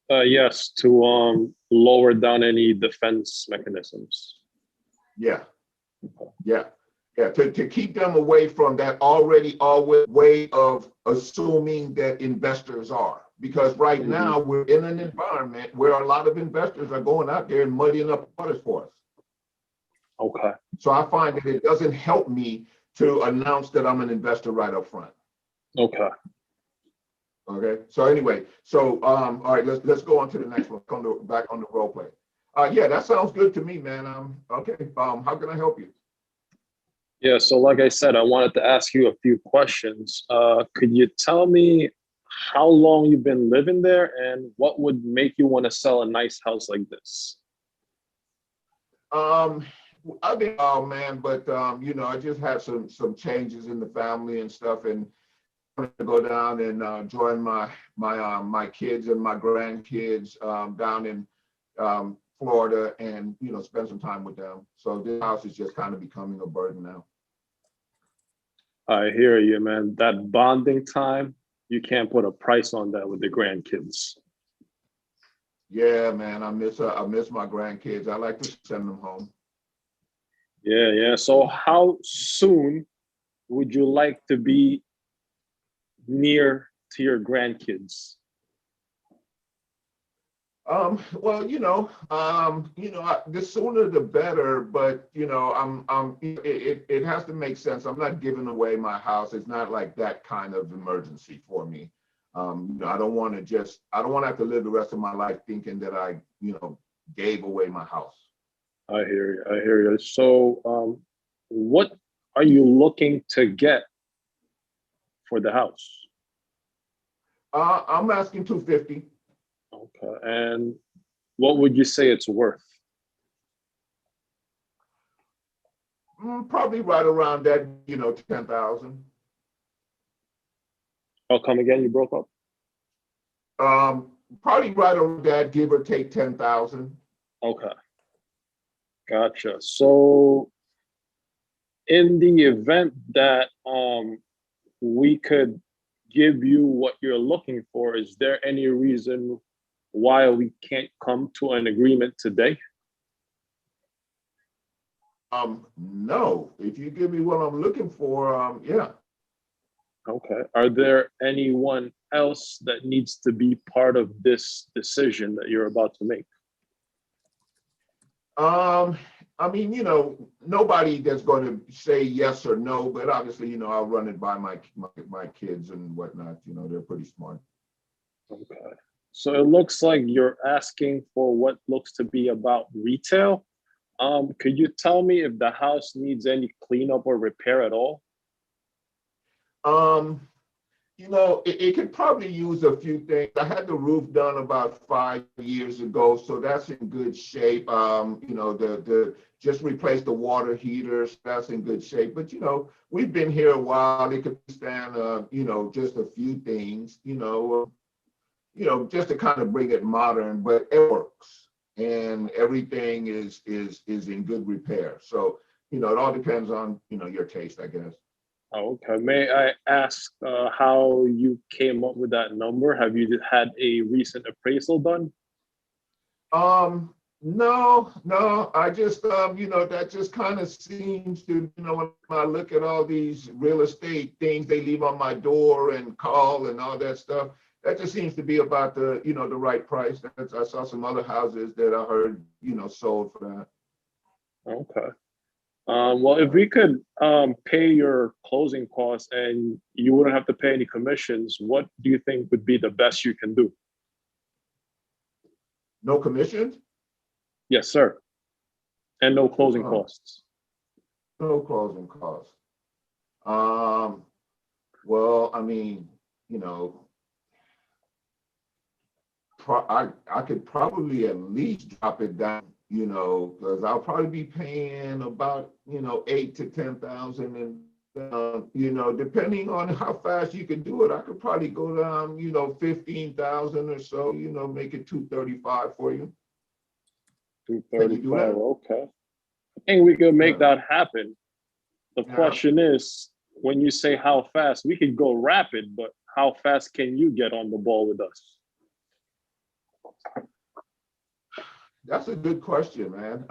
S7: Yes, to lower down any defense mechanisms.
S1: Yeah. To keep them away from that already always way of assuming that investors are. Because right now we're in an environment where a lot of investors are going out there and muddying up waters for us.
S7: Okay.
S1: So I find that it doesn't help me to announce that I'm an investor right up front.
S7: Okay.
S1: Okay. So anyway, all right, let's go on to the next one. Back on the role play. Yeah, that sounds good to me, man. Okay. How can I help you?
S7: Yeah, so like I said, I wanted to ask you a few questions. Could you tell me how long you've been living there and what would make you want to sell a nice house like this?
S1: I've been man, but I just had some changes in the family and stuff, and I'm gonna go down and join my kids and my grandkids down in Florida, and spend some time with them. So this house is just kind of becoming a burden now.
S7: I hear you, man. That bonding time, you can't put a price on that with the grandkids.
S1: Yeah, man, I miss my grandkids. I like to send them home.
S7: Yeah. So how soon would you like to be near to your grandkids?
S1: Well, the sooner the better, but it has to make sense. I'm not giving away my house. It's not like that kind of emergency for me. I don't want to have to live the rest of my life thinking that I, gave away my house.
S7: I hear you. So, what are you looking to get for the house?
S1: I'm asking $250.
S7: Okay. And what would you say it's worth?
S1: Probably right around that, 10,000.
S7: Oh, come again? You broke up?
S1: Probably right around that, give or take 10,000.
S7: Okay. Gotcha. So in the event that we could give you what you're looking for, is there any reason why we can't come to an agreement today?
S1: No. If you give me what I'm looking for, yeah.
S7: Okay. Are there anyone else that needs to be part of this decision that you're about to make?
S1: Nobody that's going to say yes or no, but obviously, I'll run it by my kids and whatnot. They're pretty smart.
S7: Okay. So it looks like you're asking for what looks to be about retail. Could you tell me if the house needs any cleanup or repair at all?
S1: It could probably use a few things. I had the roof done about 5 years ago, so that's in good shape. Just replace the water heaters, that's in good shape. But we've been here a while. It could stand just a few things, just to kind of bring it modern, but it works. And everything is in good repair. So, it all depends on, your taste, I guess.
S7: Okay. May I ask how you came up with that number? Have you had a recent appraisal done?
S1: No. I just, that just kind of seems to, when I look at all these real estate things they leave on my door and call and all that stuff, that just seems to be about the, the right price. I saw some other houses that I heard, sold for that.
S7: Okay. Well, if we could pay your closing costs and you wouldn't have to pay any commissions, what do you think would be the best you can do?
S1: No commissions?
S7: Yes, sir. And no closing
S1: Oh.
S7: costs.
S1: No closing costs. Well, I mean, you know, I could probably at least drop it down, you know, because I'll probably be paying about, you know, 8 to 10,000, and you know, depending on how fast you can do it, I could probably go down, you know, 15,000 or so, you know, make it 235 for you.
S7: 235. Okay. I think we could make
S1: Yeah.
S7: that happen. The
S1: Yeah.
S7: question is, when you say how fast, we could go rapid, but how fast can you get on the ball with us?
S1: That's a good question, man.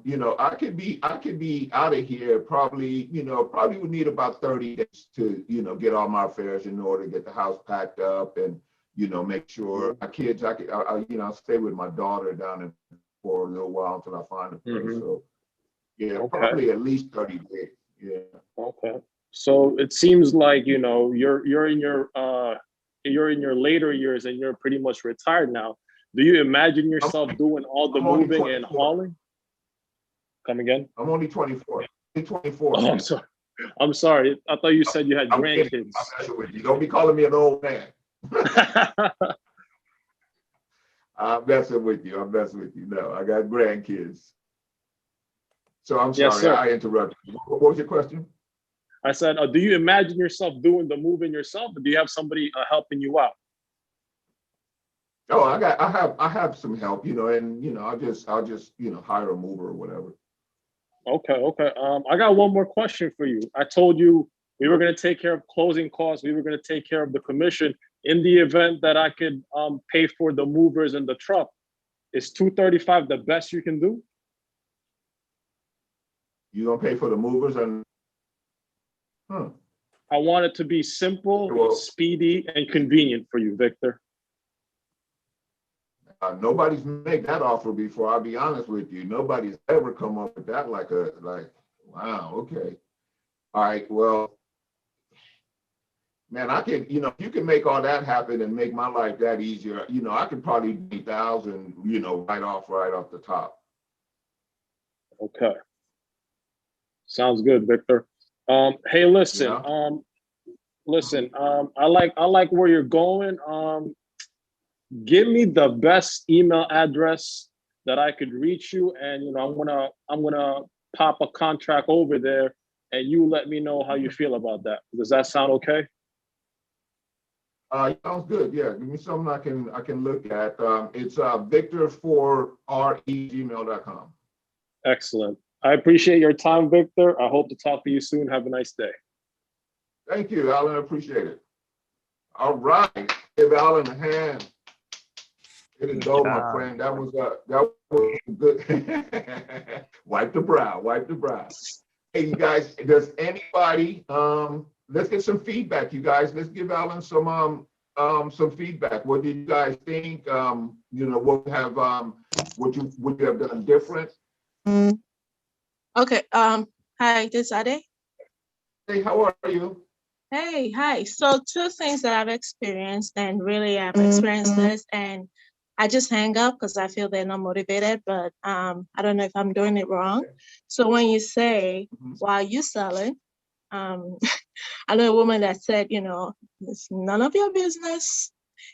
S1: You know, I could be out of here probably, you know, probably would need about 30 days to, you know, get all my affairs in order, get the house packed up, and, you know, make sure my kids, I you know, I'll stay with my daughter down in for a little while until I find a place.
S7: Mhm.
S1: So yeah,
S7: Okay.
S1: probably at least 30 days. Yeah.
S7: Okay. So it seems like, you know, you're in your later years and you're pretty much retired now. Do you imagine yourself doing all the
S1: I'm only
S7: moving and
S1: 24.
S7: hauling? Come again?
S1: I'm only 24. Only 24.
S7: Oh, I'm sorry. I'm sorry. I thought you said you had
S1: I'm kidding.
S7: grandkids.
S1: I'm messing with you. Don't be calling me an old man. I'm messing with you. I'm messing with you. No, I got grandkids. So I'm
S7: Yes,
S1: sorry,
S7: sir.
S1: I interrupted you. What was your question?
S7: I said, do you imagine yourself doing the moving yourself, or do you have somebody helping you out?
S1: Oh, I have some help, you know, and you know, I'll just, you know, hire a mover or whatever.
S7: Okay, okay. I got one more question for you. I told you we were going to take care of closing costs. We were going to take care of the commission. In the event that I could pay for the movers and the truck, is 235 the best you can do?
S1: You gonna pay for the movers and
S7: I want it to be simple,
S1: Well-
S7: speedy, and convenient for you, Victor.
S1: nobody's made that offer before. I'll be honest with you. Nobody's ever come up with that like, wow, okay. All right, well, man, I can, you know, if you can make all that happen and make my life that easier, you know, I could probably do 1,000, you know, right off the top.
S7: Okay. Sounds good, Victor. Hey, listen,
S1: Yeah.
S7: I like where you're going. Give me the best email address that I could reach you, and you know, I'm gonna pop a contract over there, and you let me know how you feel about that. Does that sound okay?
S1: Sounds good. Yeah, give me something I can look at. It's victor4re@gmail.com.
S7: Excellent. I appreciate your time, Victor. I hope to talk to you soon. Have a nice day.
S1: Thank you, Alan. I appreciate it. All right, give Alan a hand. It is go, my friend. That was good. Wipe the brow. Wipe the brow. Hey, you guys. Does anybody? Let's get some feedback, you guys. Let's give Alan some feedback. What did you guys think? You know, what would you have done different?
S8: Okay. Hi, this is Ade.
S1: Hey, how are you?
S8: Hey, hi. So 2 things that I've experienced, and really I've experienced this, and I just hang up because I feel they're not motivated, but I don't know if I'm doing it wrong. So when you say, why are you selling? I know a woman that said, you know, it's none of your business.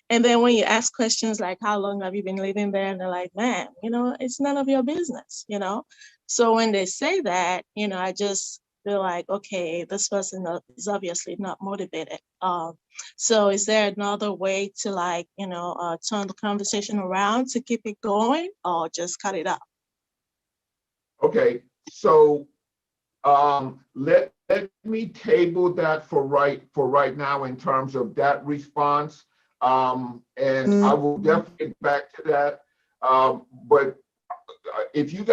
S8: And then when you ask questions like, how long have you been living there? And they're like, man, you know, it's none of your business, you know? So when they say that, you know, I just feel like, okay, this person is obviously not motivated. So is there another way to, like, you know, turn the conversation around to keep it going, or just cut it up?
S1: Okay, so let me table that for right now in terms of that response. And I will definitely get back to that. But if you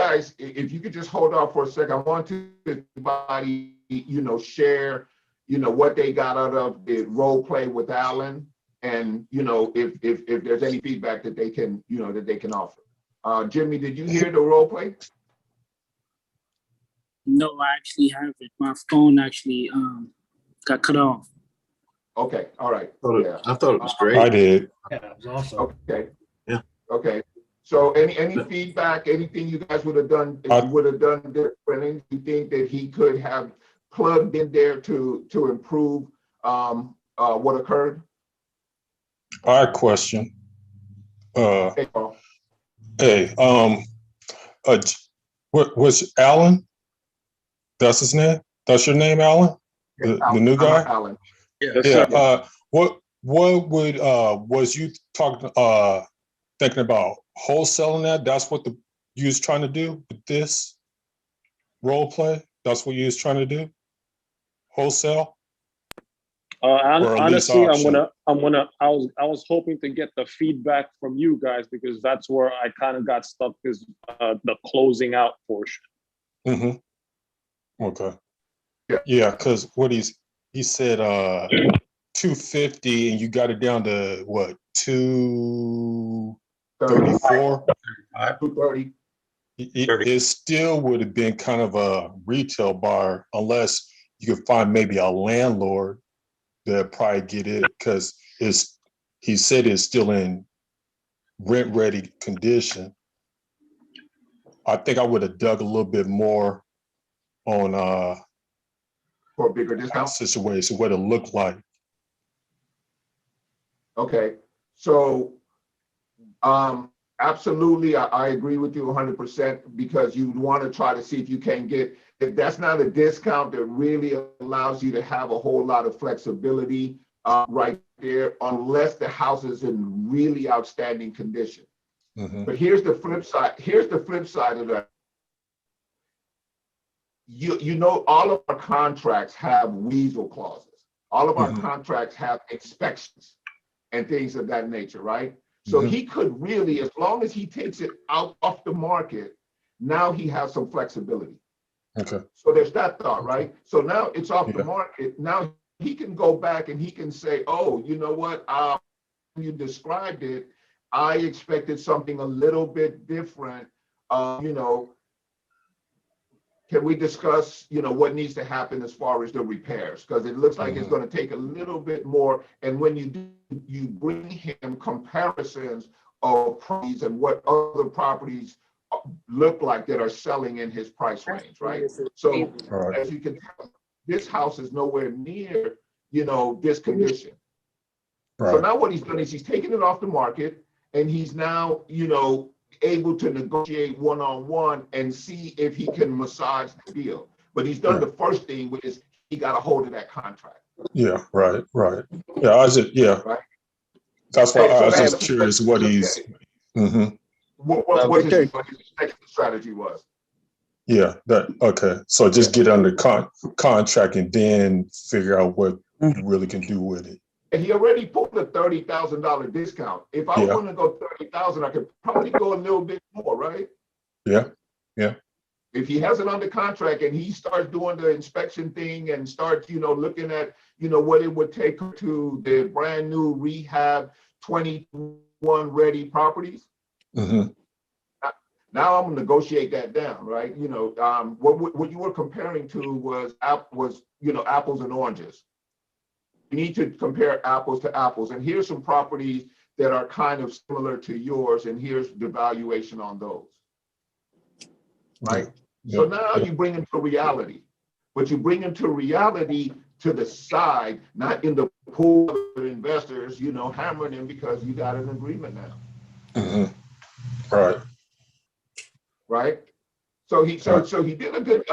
S1: could just hold off for a second, I want to everybody, you know, share, you know, what they got out of the role play with Alan, and you know, if there's any feedback that they can, you know, that they can offer. Jimmy, did you hear the role play?
S9: No, I actually haven't. My phone actually got cut off.
S1: Okay, all right, yeah,
S2: I thought it was
S10: I
S2: great.
S10: did.
S5: Yeah, it was awesome.
S1: okay.
S2: Yeah.
S1: Okay, so any feedback, anything you guys would have done, if you would have done different, you think that he could have plugged in there to improve what occurred?
S10: I had a question.
S1: Hey, Carl.
S10: Hey, what was Alan? That's his name? That's your name, Alan? The new guy?
S1: Alan.
S7: Yes,
S10: Yeah.
S7: sir.
S10: What would was you talking thinking about wholesaling that? That's what you was trying to do with this role play? That's what you was trying to do? Wholesale? Or a lease
S7: Honestly,
S10: option?
S7: I was hoping to get the feedback from you guys because that's where I kind of got stuck is the closing out portion.
S10: Mm-hmm. Okay.
S1: Yeah.
S10: Yeah, because what he said 250 and you got it down to what, 234?
S1: 230.
S10: It still would have been kind of a retail buyer unless you could find maybe a landlord that probably get it because he said it's still in rent ready condition. I think I would have dug a little bit more on
S1: For a bigger discount?
S10: situation, what it looked like.
S1: Okay, so absolutely, I agree with you 100% because you want to try to see if you can get, if that's not a discount that really allows you to have a whole lot of flexibility right there, unless the house is in really outstanding condition.
S10: Mm-hmm.
S1: But here's the flip side. Here's the flip side of that. You know, all of our contracts have weasel clauses. All of our contracts have inspections and things of that nature, right? So he could really, as long as he takes it out off the market, now he has some flexibility.
S10: Okay.
S1: So there's that thought, right? So now it's off the market. Now he can go back and he can say, oh, you know what? You described it. I expected something a little bit different. You know, can we discuss, you know, what needs to happen as far as the repairs? Because it looks like it's going to take a little bit more. And when you do, you bring him comparisons of properties and what other properties look like that are selling in his price range, right? So as you can tell, this house is nowhere near, you know, this condition. So now what he's done is he's taken it off the market and he's now, you know, able to negotiate one-on-one and see if he can massage the deal. But he's done the first thing, which is he got a hold of that contract.
S10: Yeah, right. Yeah, right. That's why I was just curious what he's.
S1: What his next strategy was.
S10: Yeah, okay. So just get under contract and then figure out what you really can do with it.
S1: And he already pulled a $30,000 discount. If I want to go 30,000, I could probably go a little bit more, right?
S10: Yeah.
S1: If he has it under contract and he starts doing the inspection thing and starts, you know, looking at, you know, what it would take to the brand new rehab 21 ready properties. Now I'm gonna negotiate that down, right? You know, what you were comparing to was you know, apples and oranges. You need to compare apples to apples. And here's some properties that are kind of similar to yours, and here's the valuation on those. Right? So now you bring them to reality, but you bring them to reality to the side, not in the pool of investors, you know, hammering them because you got an agreement now. Right. So he did a good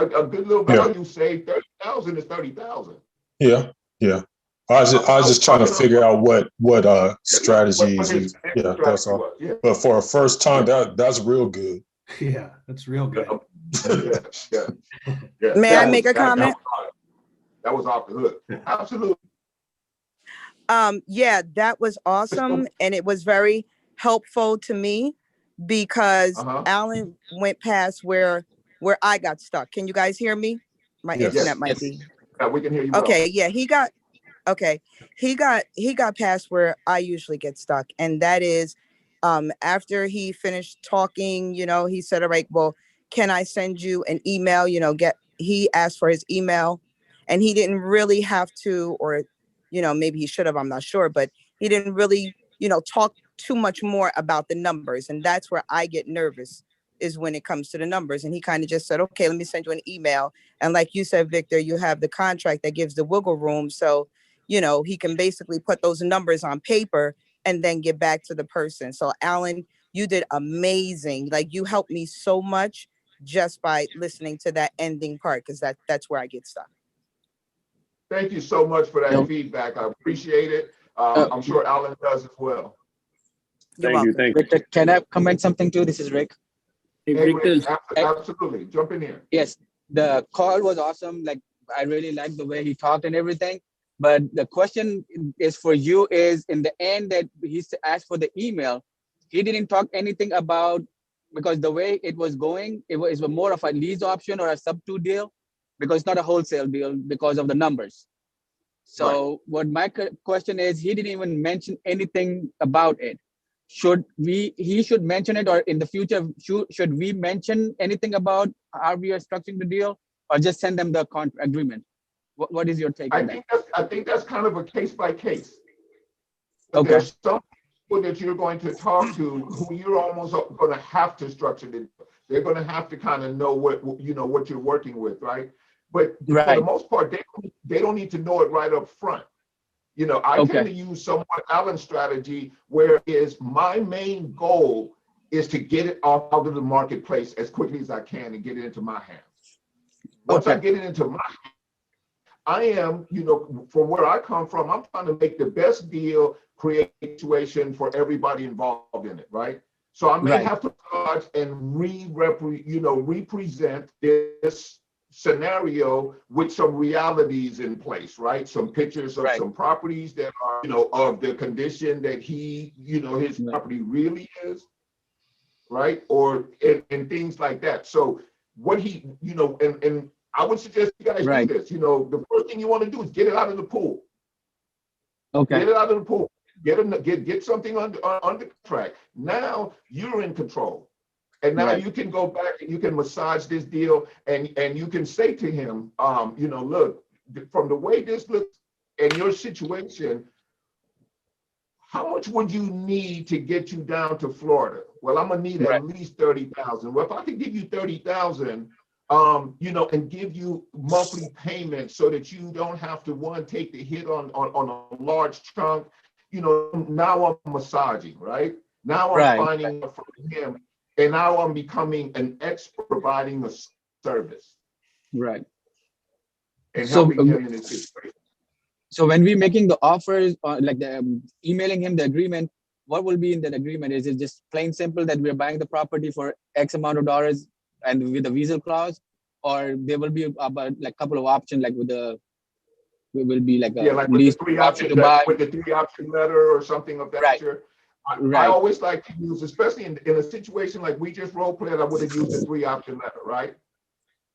S1: little value, say 30,000 is 30,000.
S10: Yeah. I was just trying to figure out what strategies. That's all.
S1: Yeah.
S10: But for a first time, that's real good.
S5: Yeah, that's real good.
S1: Yeah.
S11: May I make a comment?
S1: That was off the hook. Absolutely.
S11: Yeah, that was awesome. And it was very helpful to me because Alan went past where I got stuck. Can you guys hear me? My internet might be.
S1: Yeah, we can hear you.
S11: Okay, yeah, he got past where I usually get stuck. And that is after he finished talking, you know, he said, all right, well, can I send you an email? You know, he asked for his email, and he didn't really have to, or, you know, maybe he should have, I'm not sure, but he didn't really, you know, talk too much more about the numbers. And that's where I get nervous, is when it comes to the numbers. And he kind of just said, okay, let me send you an email. And like you said, Victor, you have the contract that gives the wiggle room. So, you know, he can basically put those numbers on paper and then get back to the person. So Alan, you did amazing. Like, you helped me so much just by listening to that ending part, because that's where I get stuck.
S1: Thank you so much for that feedback. I appreciate it. I'm sure Alan does as well.
S8: You're welcome.
S7: Thank you.
S12: Victor, can I comment something too? This is Rick.
S9: Hey,
S1: Hey,
S9: Victor,
S1: Rick, absolutely, jump in here.
S12: Yes, the call was awesome. Like, I really liked the way he talked and everything. But the question is for you is, in the end that he asked for the email, he didn't talk anything about, because the way it was going, it was more of a lease option or a sub-2 deal, because it's not a wholesale deal because of the numbers. So what my question is, he didn't even mention anything about it. He should mention it, or in the future, should we mention anything about how we are structuring the deal, or just send them the agreement? What is your take on that?
S1: I think that's kind of a case by case.
S12: Okay.
S1: There's some people that you're going to talk to who you're almost going to have to structure it. They're going to have to kind of know what you're working with, right? But for the most part, they don't need to know it right up front. You know, I tend to use somewhat Alan's strategy, where is my main goal is to get it out of the marketplace as quickly as I can and get it into my hands. Once I get it into my hands, I am, you know, from where I come from, I'm trying to make the best deal, create a situation for everybody involved in it, right? So I may have to start and represent this scenario with some realities in place, right? Some pictures of some properties that are, you know, of the condition that he, you know, his property really is, right? Or and things like that. So what he, you know, and I would suggest you guys do this. You know, the first thing you want to do is get it out of the pool. Get it out of the pool. Get something under contract. Now you're in control. And now you can go back and you can massage this deal, and you can say to him, you know, look, from the way this looks and your situation, how much would you need to get you down to Florida? Well, I'm gonna need at least 30,000. Well, if I could give you 30,000, you know, and give you monthly payments so that you don't have to take the hit on a large chunk, you know, now I'm massaging, right? Now I'm finding for him. And now I'm becoming an expert providing a service.
S12: Right.
S1: And helping him in his situation.
S12: So when we're making the offers, like emailing him the agreement, what will be in that agreement? Is it just plain simple that we're buying the property for X amount of dollars and with a weasel clause, or there will be about like a couple of options, like with the will be like a
S1: like
S12: lease
S1: with the 3
S12: option to buy,
S1: with the 3 option letter or something of that nature. I always like to use, especially in a situation like we just role played, I would have used the 3 option letter, right?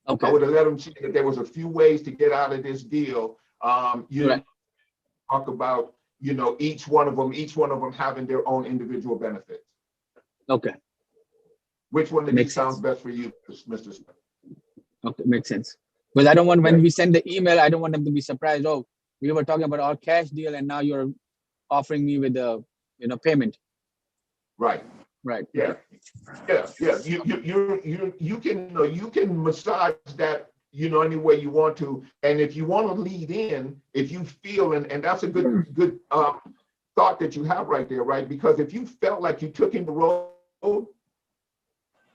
S1: I would have let them see that there was a few ways to get out of this deal. You talk about, you know, each one of them having their own individual benefits. Which one of these sounds best for you, Mr. Smith?
S12: Okay, makes sense. Because I don't want, when we send the email, I don't want them to be surprised. Oh, we were talking about our cash deal and now you're offering me with the, you know, payment.
S1: Right. Yeah. You can massage that, you know, any way you want to. And if you want to lead in, if you feel, and that's a good thought that you have right there, right? Because if you felt like you took him the road,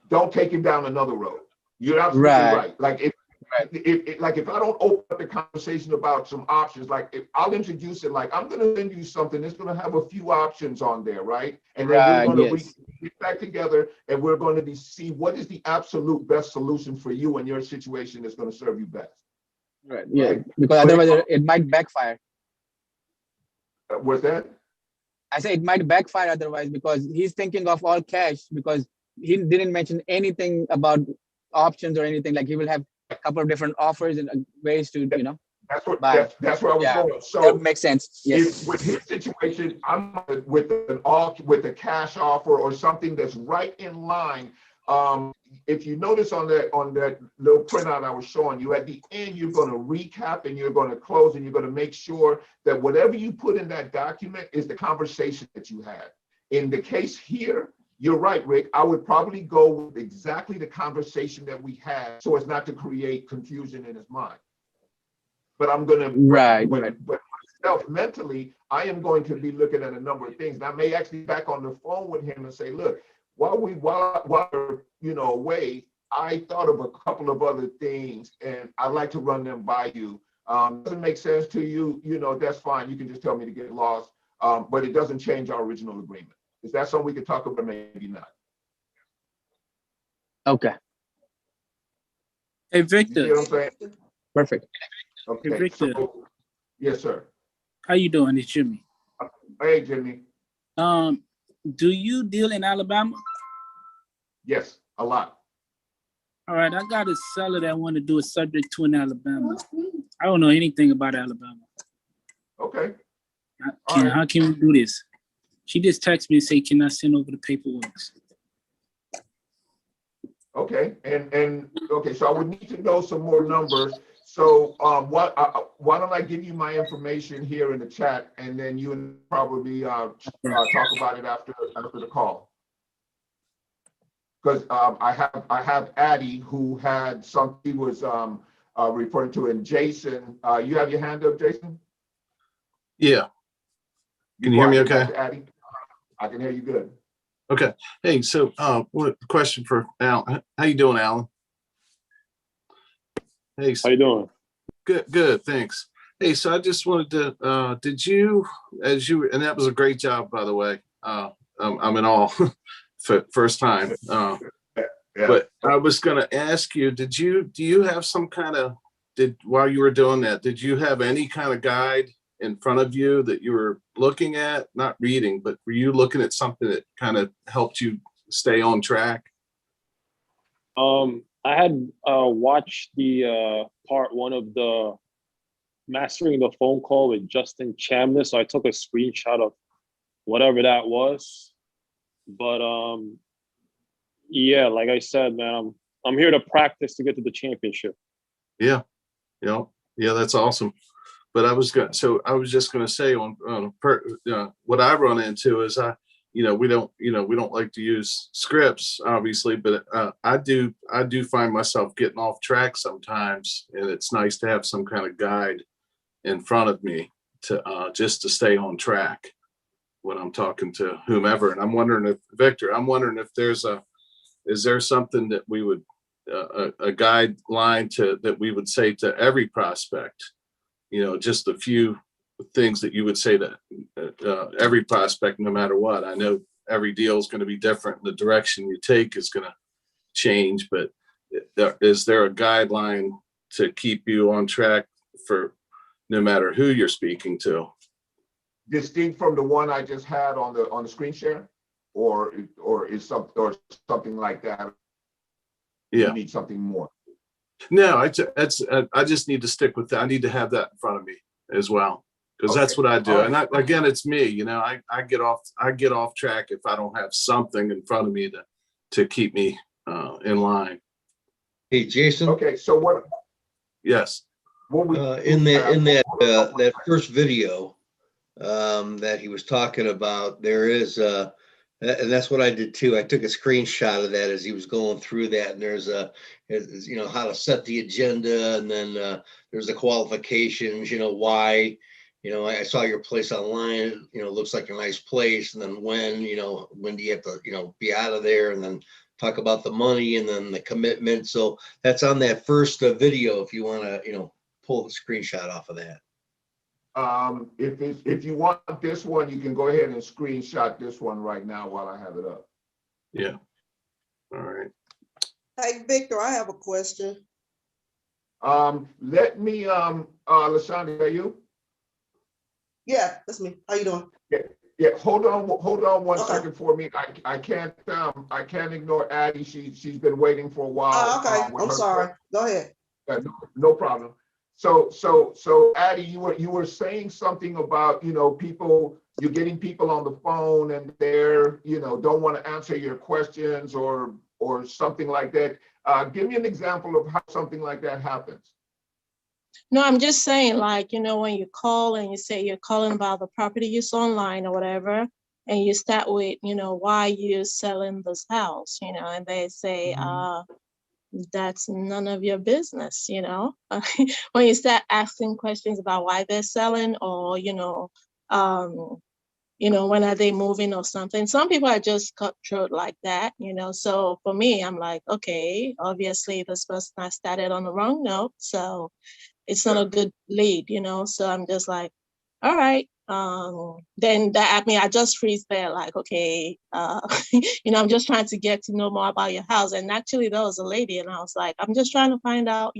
S1: don't take him down another road. You're absolutely right. Like if I don't open up the conversation about some options, like if I'll introduce it, like I'm going to send you something that's going to have a few options on there, right? And then we're going to get back together and we're going to see what is the absolute best solution for you and your situation that's going to serve you best.
S12: Right. Yeah. Right? Because otherwise it might backfire.
S1: What's that?
S12: I say it might backfire otherwise, because he's thinking of all cash, because he didn't mention anything about options or anything. Like he will have a couple of different offers and ways to, you know.
S1: That's where I was going. So
S12: that makes sense. Yes.
S1: With his situation, I'm with a cash offer or something that's right in line. if you notice on that little printout I was showing you, at the end, you're going to recap and you're going to close and you're going to make sure that whatever you put in that document is the conversation that you had. In the case here, you're right, Rick. I would probably go with exactly the conversation that we had so as not to create confusion in his mind. But I'm going to,
S12: Right.
S1: but myself mentally, I am going to be looking at a number of things. And I may actually back on the phone with him and say, look, while we're, you know, away, I thought of a couple of other things and I'd like to run them by you. Doesn't make sense to you, you know, that's fine. You can just tell me to get lost, but it doesn't change our original agreement. Is that something we could talk about? Maybe not.
S12: Okay,
S9: Hey,
S1: You see
S9: Victor.
S1: what I'm saying?
S12: perfect.
S1: Okay.
S9: Hey, Victor.
S1: So, yes, sir.
S9: How you doing? It's Jimmy.
S1: Hey, Jimmy.
S9: Do you deal in Alabama?
S1: Yes, a lot.
S9: All right, I got a seller that want to do a subject to in Alabama. I don't know anything about Alabama.
S1: Okay. All right.
S9: How can we do this? She just texted me and say, can I send over the paperwork?
S1: Okay. And okay, so I would need to know some more numbers. So why don't I give you my information here in the chat, and then you and probably talk about it after the call. Because I have Addie who had something he was referring to, and Jason. You have your hand up, Jason?
S2: Yeah. Can you hear me okay?
S1: Addie? I can hear you good.
S2: Okay. Hey, so what question for Alan? How you doing, Alan? Hey,
S7: How you doing?
S2: good, thanks. Hey, so I just wanted to, did you, and that was a great job, by the way. I'm in awe for first time.
S1: Yeah.
S2: But I was gonna ask you, do you have some kind of, while you were doing that, did you have any kind of guide in front of you that you were looking at, not reading, but were you looking at something that kind of helped you stay on track?
S7: I had watched the part one of the Mastering the Phone Call with Justin Chambliss, so I took a screenshot of whatever that was. But yeah, like I said, man, I'm here to practice to get to the championship.
S2: Yeah, that's awesome. But I was just gonna say what I run into is we don't like to use scripts, obviously, but I do find myself getting off track sometimes, and it's nice to have some kind of guide in front of me to just to stay on track when I'm talking to whomever. And I'm wondering if is there something that we would a guideline that we would say to every prospect? Just a few things that you would say to every prospect, no matter what. I know every deal is going to be different. The direction you take is going to change, but is there a guideline to keep you on track for no matter who you're speaking to?
S1: Distinct from the one I just had on the screen share, or something like that?
S2: Yeah.
S1: You need something more.
S2: No, I just need to stick with that. I need to have that in front of me as well, because that's what I do. And again, it's me. I get off track if I don't have something in front of me to keep me in line.
S3: Hey, Jason.
S1: Okay, so what?
S2: Yes.
S3: In that first video that he was talking about, there is and that's what I did too. I took a screenshot of that as he was going through that, and there's how to set the agenda, and then there's the qualifications, why, I saw your place online, looks like a nice place, and then when do you have to, be out of there, and then talk about the money, and then the commitment. So that's on that first video, if you want to, pull the screenshot off of that.
S1: If you want this one, you can go ahead and screenshot this one right now while I have it up.
S2: Yeah. All right.
S13: Hey, Victor, I have a question.
S1: Let me, LaShonda, are you?
S13: Yeah, that's me. How you doing?
S1: Yeah. Hold on one second for me. I can't ignore Addie. She's been waiting for a while.
S13: Oh, okay. I'm sorry. Go ahead.
S1: No problem. So Addie, you were saying something about, people, you're getting people on the phone and they're, don't want to answer your questions or or something like that. Give me an example of how something like that happens.
S8: No, I'm just saying, like, when you call and you say you're calling about the property you saw online or whatever, and you start with, why you selling this house, and they say, that's none of your business, when you start asking questions about why they're selling, or, when are they moving or something. Some people are just cutthroat like that, so for me, I'm like, okay, obviously this person I started on the wrong note, so it's not a good lead, so I'm just like, all right. Then that, I just freeze there, like, okay, I'm just trying to get to know more about your house. And actually there was a lady and I was like, I'm just trying to find out,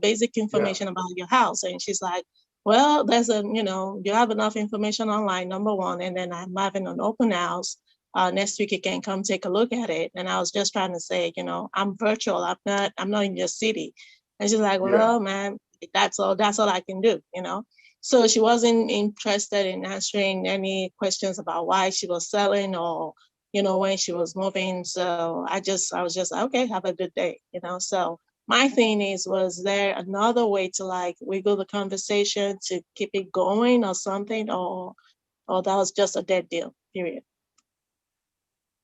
S8: basic information about your house. And she's like, well, there's you have enough information online, number one, and then I'm having an open house. Next week you can come take a look at it. And I was just trying to say, I'm virtual, I'm not in your city. And she's like, well, man, that's all I can do, So she wasn't interested in answering any questions about why she was selling or, when she was moving. So I was just like, okay, have a good day, So my thing was there another way to like wiggle the conversation to keep it going or something, or that was just a dead deal, period?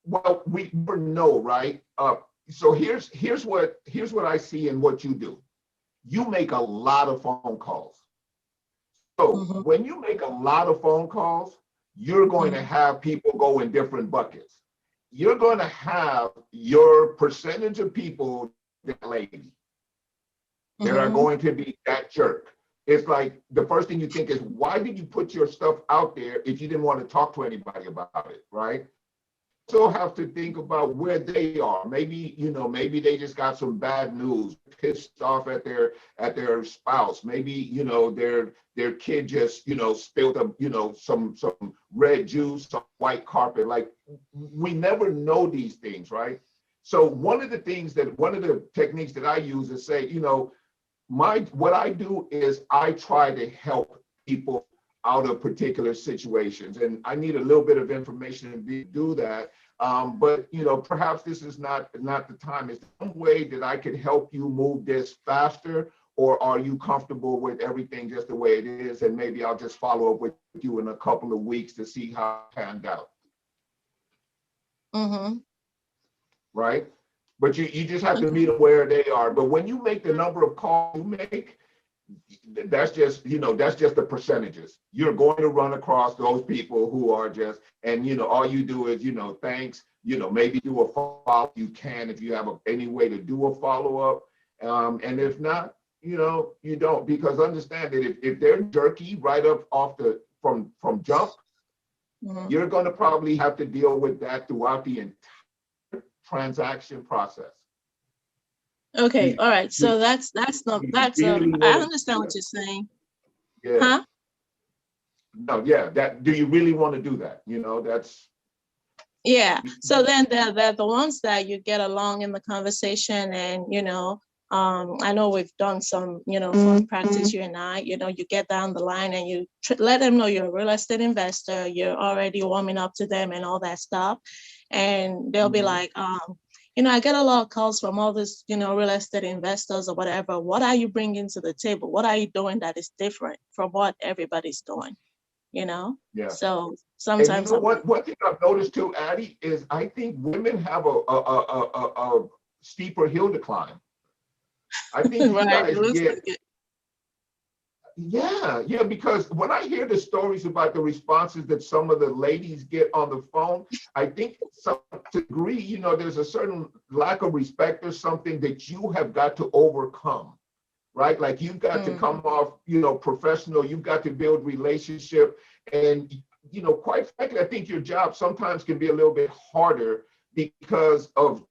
S1: Well, we never know, right? So here's what I see in what you do. You make a lot of phone calls. So when you make a lot of phone calls, you're going to have people go in different buckets. You're going to have your percentage of people that lady that are going to be that jerk. It's like the first thing you think is, why did you put your stuff out there if you didn't want to talk to anybody about it, right? So have to think about where they are. Maybe, maybe they just got some bad news, pissed off at their spouse. Maybe, their kid just, spilled some red juice, some white carpet. Like, we never know these things, right? So one of the techniques that I use is say, what I do is I try to help people out of particular situations. And I need a little bit of information to do that. But perhaps this is not the time. Is there some way that I could help you move this faster, or are you comfortable with everything just the way it is? And maybe I'll just follow up with you in a couple of weeks to see how it panned out. Right? But you just have to meet them where they are. But when you make the number of calls you make, that's just the percentages. You're going to run across those people who are just, and all you do is, thanks, maybe do a follow-up. You can, if you have any way to do a follow-up. And if not, you don't, because understand that if they're jerky right up off from jump, you're going to probably have to deal with that throughout the entire transaction process.
S8: Okay, all right. So I understand what you're saying.
S1: Yeah.
S8: Huh?
S1: No, yeah. Do you really want to do that? That's.
S8: Yeah. So then they're the ones that you get along in the conversation, and I know we've done some fun practice, you and I. You get down the line and you let them know you're a real estate investor. You're already warming up to them and all that stuff, and they'll be like, I get a lot of calls from all these, real estate investors or whatever. What are you bringing to the table? What are you doing that is different from what everybody's doing? Yeah. So sometimes.
S1: And one thing I've noticed too, Addie, is I think women have a steeper hill to climb. I think you guys get. Yeah, because when I hear the stories about the responses that some of the ladies get on the phone, I think some degree, there's a certain lack of respect or something that you have got to overcome, right? Like you've got to come off, professional, you've got to build relationship. And, quite frankly, I think your job sometimes can be a little bit harder because of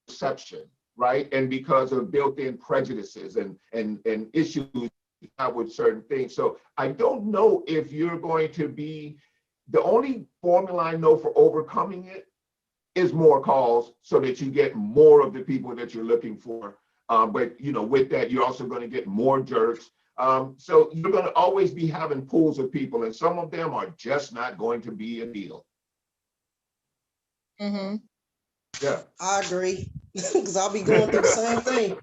S1: perception, right? And because of built-in prejudices and issues with certain things. So I don't know if you're going to be, the only formula I know for overcoming it is more calls so that you get more of the people that you're looking for. But with that, you're also going to get more jerks. So you're going to always be having pools of people, and some of them are just not going to be a deal. Yeah.
S13: I agree, because I'll be going through the same thing.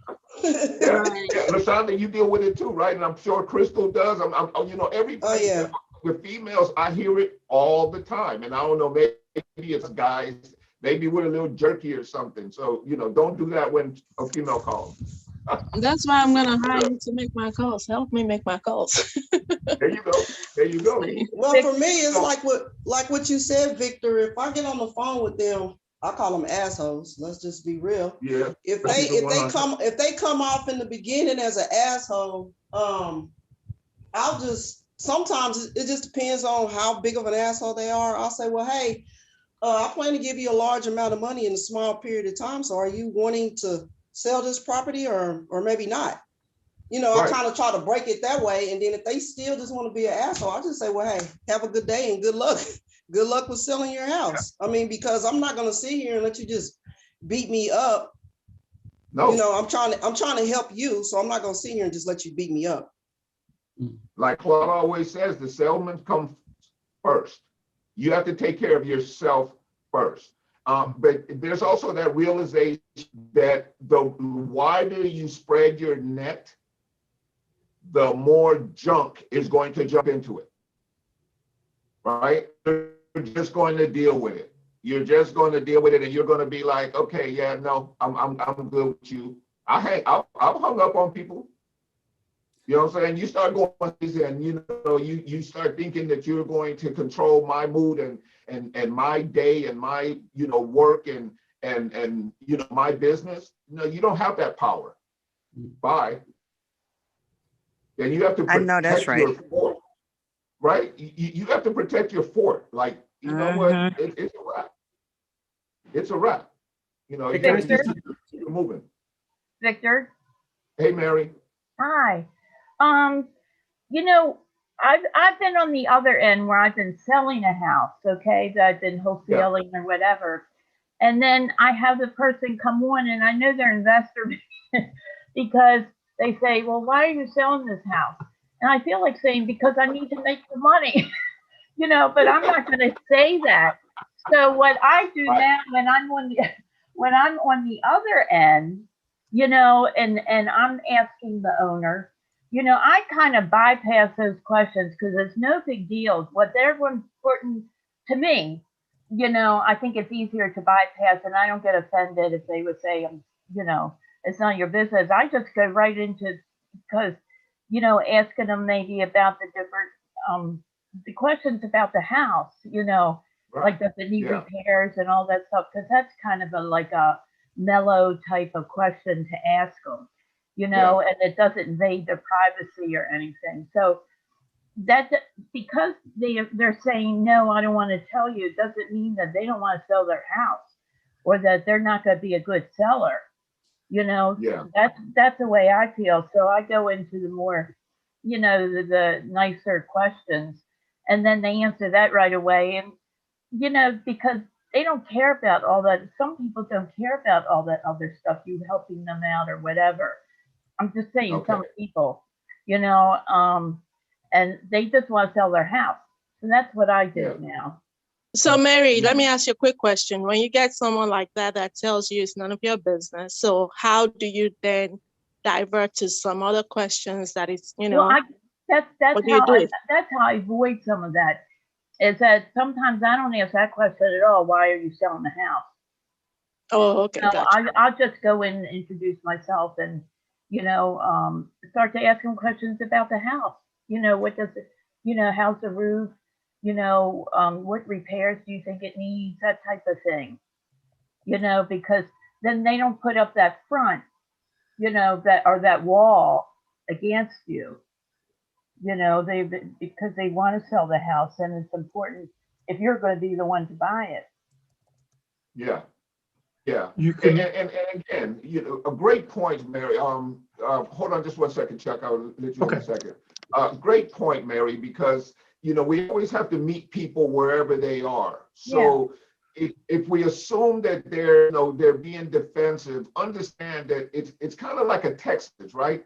S1: Yeah, yeah. LaShonda, you deal with it too, right? And I'm sure Crystal does. You know, everybody.
S13: Oh, yeah.
S1: With females, I hear it all the time, and I don't know, maybe it's guys, maybe we're a little jerky or something. So, you know, don't do that when a female calls.
S8: That's why I'm gonna hire you to make my calls. Help me make my calls.
S1: There you go. There you go.
S13: Well, for me, it's like what you said, Victor. If I get on the phone with them, I call them assholes. Let's just be real.
S1: Yeah.
S13: If they come off in the beginning as an asshole, I'll just, sometimes it just depends on how big of an asshole they are. I'll say, well, hey, I plan to give you a large amount of money in a small period of time. So are you wanting to sell this property or maybe not? You know,
S1: Right.
S13: I kind of try to break it that way. And then if they still just want to be an asshole, I just say, well, hey, have a good day and good luck. Good luck with selling your house. I mean, because I'm not going to sit here and let you just beat me up.
S1: No.
S13: You know, I'm trying to help you. So I'm not going to sit here and just let you beat me up.
S1: Like Claude always says, the salesman comes first. You have to take care of yourself first. But there's also that realization that the wider you spread your net, the more junk is going to jump into it, right? You're just going to deal with it. You're just going to deal with it, and you're going to be like, okay, yeah, no, I'm good with you. I've hung up on people. You know what I'm saying? You start going and you know, you start thinking that you're going to control my mood and my day and my, you know, work and you know, my business. No, you don't have that power. Bye. And you have to protect
S11: that's right.
S1: your fort, right? You have to protect your fort. Like, you know what? It's a wrap. It's a wrap. You know, you got to keep moving.
S14: Victor.
S1: Hey, Mary.
S14: Hi. You know, I've been on the other end where I've been selling a house, okay, that I've been wholesaling or whatever. And then I have the person come on and I know they're investor because they say, well, why are you selling this house? And I feel like saying, because I need to make the money, you know, but I'm not going to say that. So what I do now when I'm on the other end, you know, and I'm asking the owner, you know, I kind of bypass those questions because it's no big deal. What they're important to me, you know, I think it's easier to bypass, and I don't get offended if they would say, you know, it's not your business. I just go right into, because, you know, asking them maybe about the different, the questions about the house, you know, like does it need repairs and all that stuff, because that's kind of like a mellow type of question to ask them. You know, and it doesn't invade their privacy or anything. So that because they're saying, no, I don't want to tell you, it doesn't mean that they don't want to sell their house or that they're not going to be a good seller. You know, that's the way I feel. So I go into the more, you know, the nicer questions, and then they answer that right away. And, you know, because they don't care about all that. Some people don't care about all that other stuff, you helping them out or whatever. I'm just saying, some people, you know, and they just want to sell their house. And that's what I do now.
S8: So Mary, let me ask you a quick question. When you get someone like that tells you it's none of your business, so how do you then divert to some other questions that is, you know,
S14: well, that's how I avoid some of that, is that sometimes I don't ask that question at all. Why are you selling the house?
S8: Oh, okay.
S14: So
S8: Gotcha.
S14: I'll just go in and introduce myself and, you know, start to ask them questions about the house. You know, what does it, you know, how's the roof? You know, what repairs do you think it needs? That type of thing. You know, because then they don't put up that front, you know, that wall against you. You know, because they want to sell the house, and it's important if you're going to be the one to buy it.
S1: Yeah. Yeah,
S4: You can,
S1: and again, you know, a great point, Mary. Hold on just 1 second, Chuck. I'll let you in a second. Great point, Mary, because you know we always have to meet people wherever they are. So if we assume that they're, you know, they're being defensive, understand that it's kind of like a text message, right?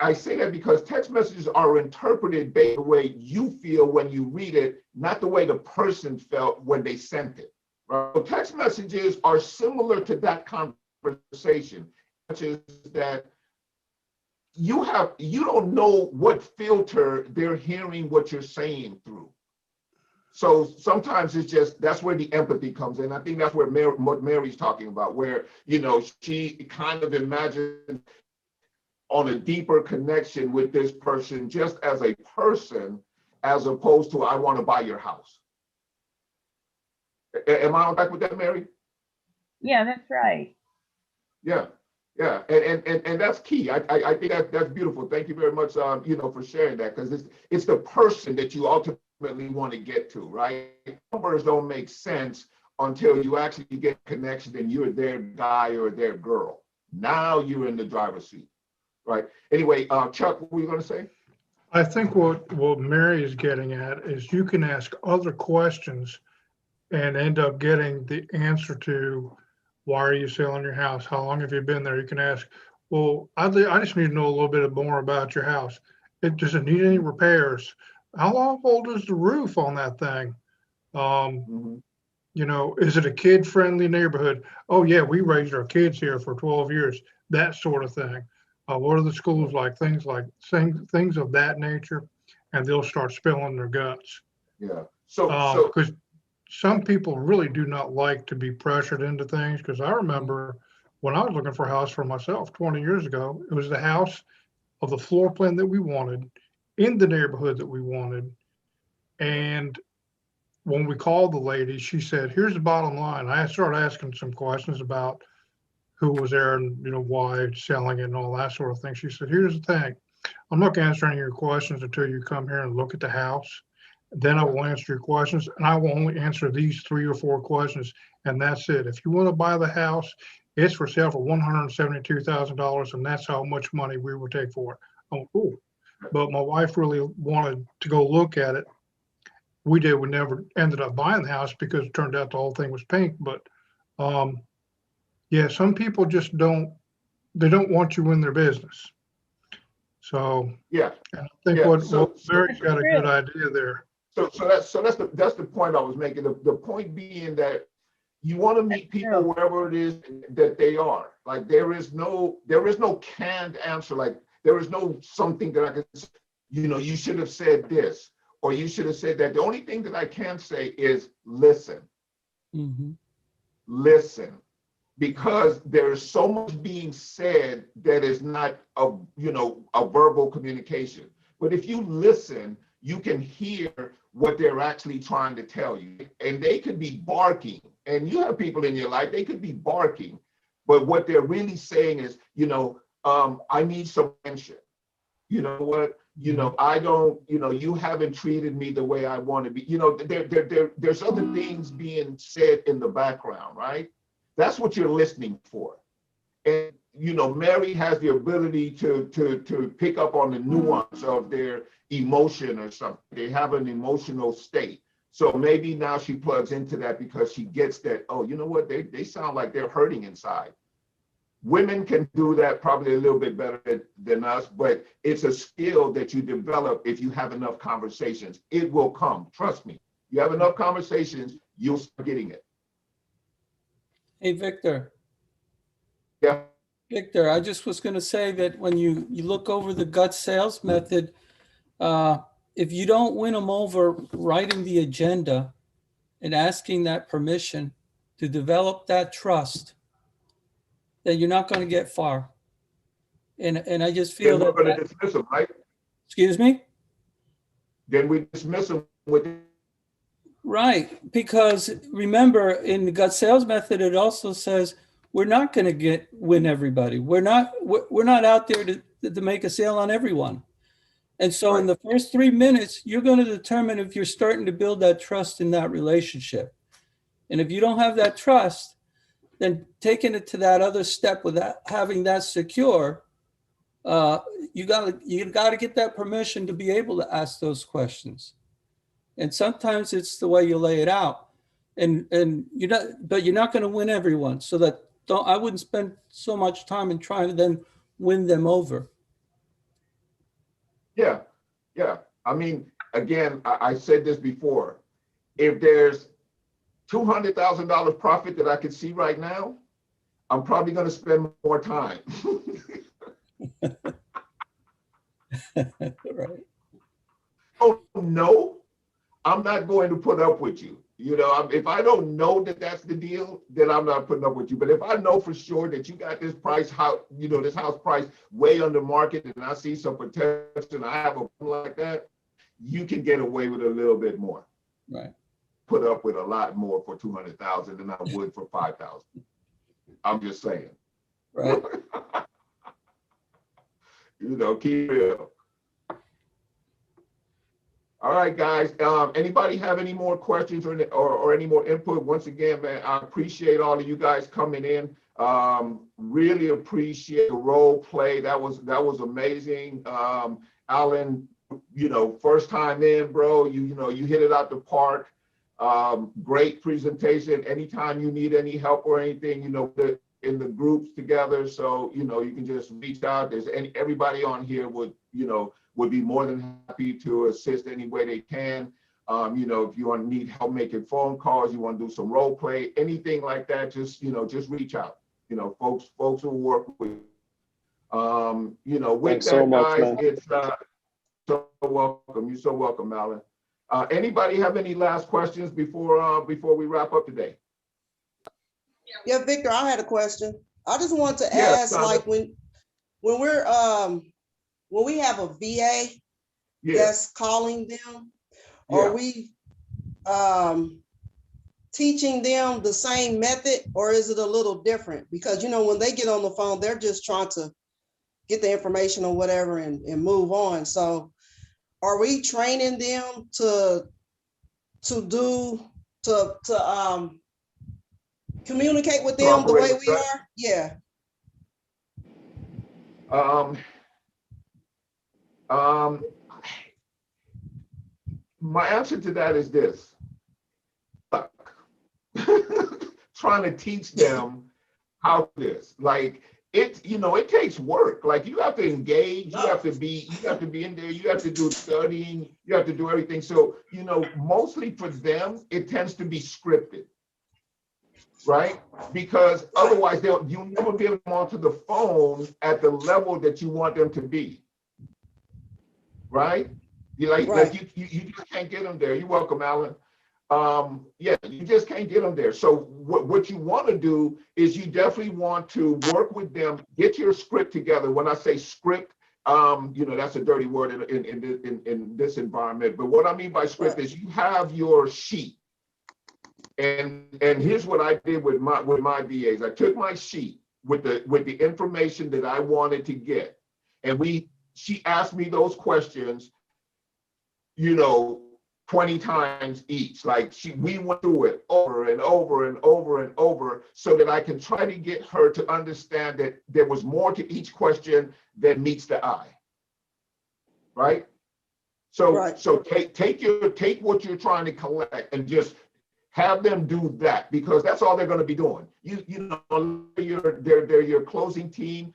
S1: I say that because text messages are interpreted based on the way you feel when you read it, not the way the person felt when they sent it, Right? So text messages are similar to that conversation, which is that you don't know what filter they're hearing what you're saying through. So sometimes it's just, that's where the empathy comes in. I think that's where what Mary's talking about, where, she kind of imagines on a deeper connection with this person just as a person, as opposed to, I want to buy your house. Am I on track with that, Mary?
S14: Yeah, that's right.
S1: Yeah. Yeah, and that's key. I think that's beautiful. Thank you very much, for sharing that, because it's the person that you ultimately want to get to, right? Numbers don't make sense until you actually get connection and you're their guy or their girl. Now you're in the driver's seat, right? Anyway, Chuck, what were you going to say?
S4: I think what Mary is getting at is you can ask other questions and end up getting the answer to, why are you selling your house? How long have you been there? You can ask, well, I just need to know a little bit more about your house. Does it need any repairs? How old is the roof on that thing? Is it a kid-friendly neighborhood? Oh yeah, we raised our kids here for 12 years, that sort of thing. What are the schools like? Things of that nature, and they'll start spilling their guts.
S1: Yeah.
S4: Because some people really do not like to be pressured into things, because I remember when I was looking for a house for myself 20 years ago, it was the house of the floor plan that we wanted in the neighborhood that we wanted. And when we called the lady, she said, here's the bottom line. I started asking some questions about who was there and, why selling it and all that sort of thing. She said, here's the thing. I'm not answering your questions until you come here and look at the house. Then I will answer your questions, and I will only answer these 3 or 4 questions, and that's it. If you want to buy the house, it's for sale for $172,000, and that's how much money we will take for it. Oh, cool. But my wife really wanted to go look at it. We never ended up buying the house because it turned out the whole thing was pink. But yeah, some people just don't want you in their business. So
S1: yeah,
S4: I think what Mary's got a good idea there.
S1: So that's the point I was making. The point being that you want to meet people wherever it is that they are. Like there is no canned answer. Like there is no something that I can, you should have said this or you should have said that. The only thing that I can say is listen.
S15: Mm-hmm.
S1: Listen, because there is so much being said that is not a verbal communication. But if you listen, you can hear what they're actually trying to tell you. And they could be barking, and you have people in your life, they could be barking, but what they're really saying is, I need some friendship. You know what? I don't, you haven't treated me the way I want to be. There's other things being said in the background, right? That's what you're listening for. And Mary has the ability to pick up on the nuance of their emotion or something. They have an emotional state. So maybe now she plugs into that because she gets that, oh, you know what? They sound like they're hurting inside. Women can do that probably a little bit better than us, but it's a skill that you develop if you have enough conversations. It will come. Trust me. You have enough conversations, you'll start getting it.
S15: Hey, Victor.
S1: Yeah.
S15: Victor, I just was going to say that when you look over the gut sales method, if you don't win them over writing the agenda and asking that permission to develop that trust, then you're not going to get far. And I just feel
S1: then we're
S15: that.
S1: going to dismiss them, right?
S15: Excuse me?
S1: Then we dismiss them with.
S15: Right, because remember in the gut sales method, it also says we're not going to win everybody. We're not out there to make a sale on everyone. And so in the first 3 minutes, you're going to determine if you're starting to build that trust in that relationship. And if you don't have that trust, then taking it to that other step without having that secure, you got to get that permission to be able to ask those questions. And sometimes it's the way you lay it out, and you're not going to win everyone. So that I wouldn't spend so much time in trying to then win them over.
S1: Yeah. I mean, again, I said this before. If there's $200,000 profit that I can see right now, I'm probably going to spend more time.
S15: Right.
S1: Oh, no, I'm not going to put up with you. You know, if I don't know that that's the deal, then I'm not putting up with you. But if I know for sure that you got this price, this house price way under market, and I see some potential, and I have a like that, you can get away with a little bit more.
S15: Right.
S1: Put up with a lot more for 200,000 than I would for 5,000. I'm just saying.
S15: Right.
S1: You know, keep it real. All right, guys. Anybody have any more questions or any more input? Once again, man, I appreciate all of you guys coming in. Really appreciate the role play. That was amazing. Alan, first time in, bro. You hit it out the park. Great presentation. Anytime you need any help or anything, in the groups together. So, you can just reach out. Everybody on here would be more than happy to assist any way they can. If you need help making phone calls, you want to do some role play, anything like that, just reach out. Folks will work with with
S7: Thanks
S1: that,
S7: so much,
S1: guys,
S7: man.
S1: it's so welcome. You're so welcome, Alan. Anybody have any last questions before we wrap up today?
S13: Yeah, Victor, I had a question. I just wanted to
S1: Yeah,
S13: ask,
S1: Sandra.
S13: like when we're when we have a VA
S1: Yeah.
S13: that's calling them,
S1: Yeah.
S13: are we teaching them the same method, or is it a little different? Because when they get on the phone, they're just trying to get the information or whatever and move on. So are we training them to communicate with them the way we are? Yeah.
S1: My answer to that is this. Trying to teach them how this, like it takes work. Like you have to engage, you have to be in there, you have to do studying, you have to do everything. So, mostly for them, it tends to be scripted. Right? Because otherwise you'll never be able to come onto the phone at the level that you want them to be. Right? You just can't get them there. You're welcome, Alan. You just can't get them there. So what you want to do is you definitely want to work with them, get your script together. When I say script, that's a dirty word in this environment. But what I mean by script is you have your sheet. And here's what I did with my VAs. I took my sheet with the information that I wanted to get, and she asked me those questions, 20 times each. Like we went through it over and over and over and over, so that I can try to get her to understand that there was more to each question than meets the eye. Right? So take what you're trying to collect and just have them do that, because that's all they're going to be doing. They're your closing team.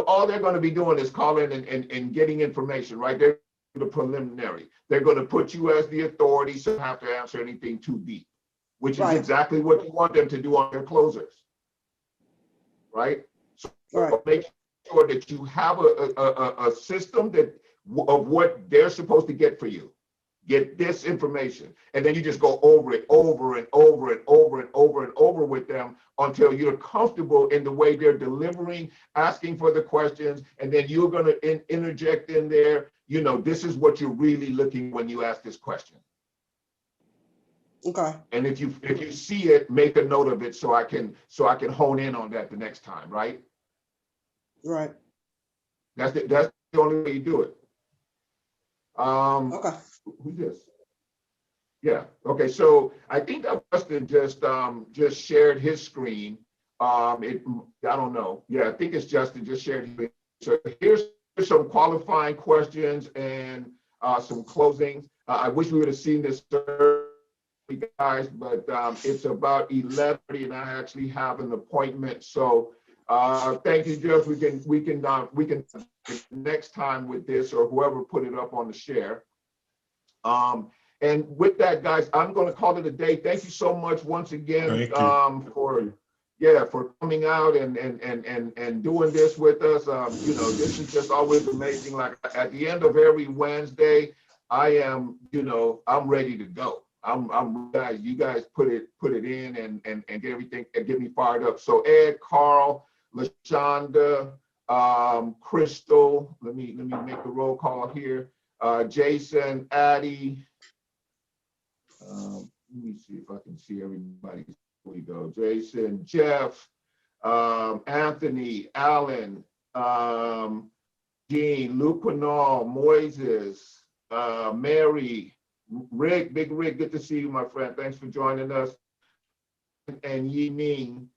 S1: All they're going to be doing is calling and getting information, right? They're the preliminary. They're going to put you as the authority, so you don't have to answer anything too deep, which is exactly what you want them to do on their closers, right? So make sure that you have a system of what they're supposed to get for you. Get this information, and then you just go over it over and over and over and over and over with them until you're comfortable in the way they're delivering, asking for the questions, and then you're going to interject in there. This is what you're really looking when you ask this question.
S13: Okay.
S1: And if you see it, make a note of it so I can hone in on that the next time, right?
S13: Right.
S1: That's the only way you do it.
S13: Okay.
S1: Who's this? Yeah. Okay. So I think that Justin just shared his screen. I don't know. Yeah, I think it's Justin just shared his screen. So here's some qualifying questions and some closing. I wish we would have seen this early, guys, but it's about 11:30 and I actually have an appointment. So thank you, Jeff. We can next time with this, or whoever put it up on the share. And with that, guys, I'm going to call it a day. Thank you so much once again for coming out and doing this with us. You know, this is just always amazing. Like at the end of every Wednesday, I am, you know, I'm ready to go. You guys put it in and get everything and get me fired up. So Ed, Carl, LaShonda, Crystal, let me make a roll call here. Jason, Addie. Let me see if I can see everybody. Here we go. Jason, Jeff, Anthony, Alan, Jean, Luke Quinal, Moises, Mary, Rick, Big Rick, good to see you, my friend. Thanks for joining us. And Yi Ming.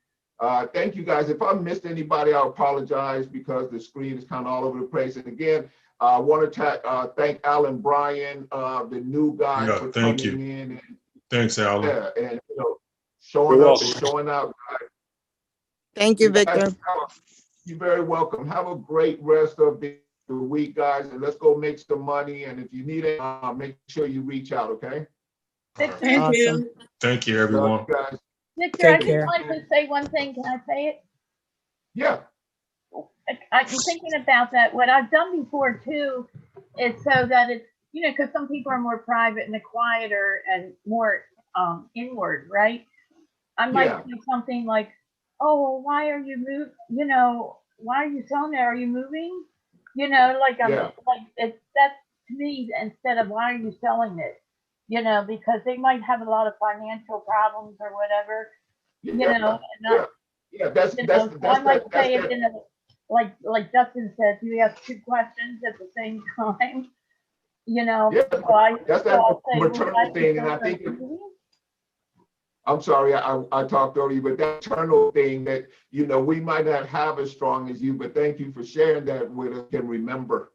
S1: Thank you guys. If I missed anybody, I apologize because the screen is kind of all over the place. And again, I want to thank Alan Bryan, the new guy, for coming in. And,
S10: thanks, Alan.
S1: Yeah, and you know, showing up and showing out.
S11: Thank you, Victor.
S1: You're very welcome. Have a great rest of the week, guys, and let's go make some money. And if you need it, make sure you reach out, okay?
S14: Thank you.
S10: Thank you, everyone.
S1: You guys.
S14: Victor, I just wanted to say one thing. Can I say it?
S1: Yeah.
S14: I'm thinking about that. What I've done before too is so that it's, you know, because some people are more private and quieter and more inward, right? I might do something like, oh, why are you moving? You know, why are you selling it? Are you moving? You know, like like it's that to me instead of why are you selling it? You know, because they might have a lot of financial problems or whatever. You know,
S1: that's
S14: I might say it in a, like Justin said, you have two questions at the same time. You know,
S1: that's that maternal thing, and I think. I'm sorry, I talked over you, but that maternal thing that, you know, we might not have as strong as you, but thank you for sharing that with us and remember.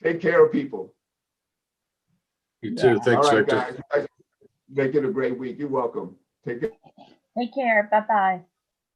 S1: Take care of people.
S2: You too. Thanks,
S1: all right,
S2: Victor.
S1: guys. Make it a great week. You're welcome. Take care.
S14: Take care. Bye-bye.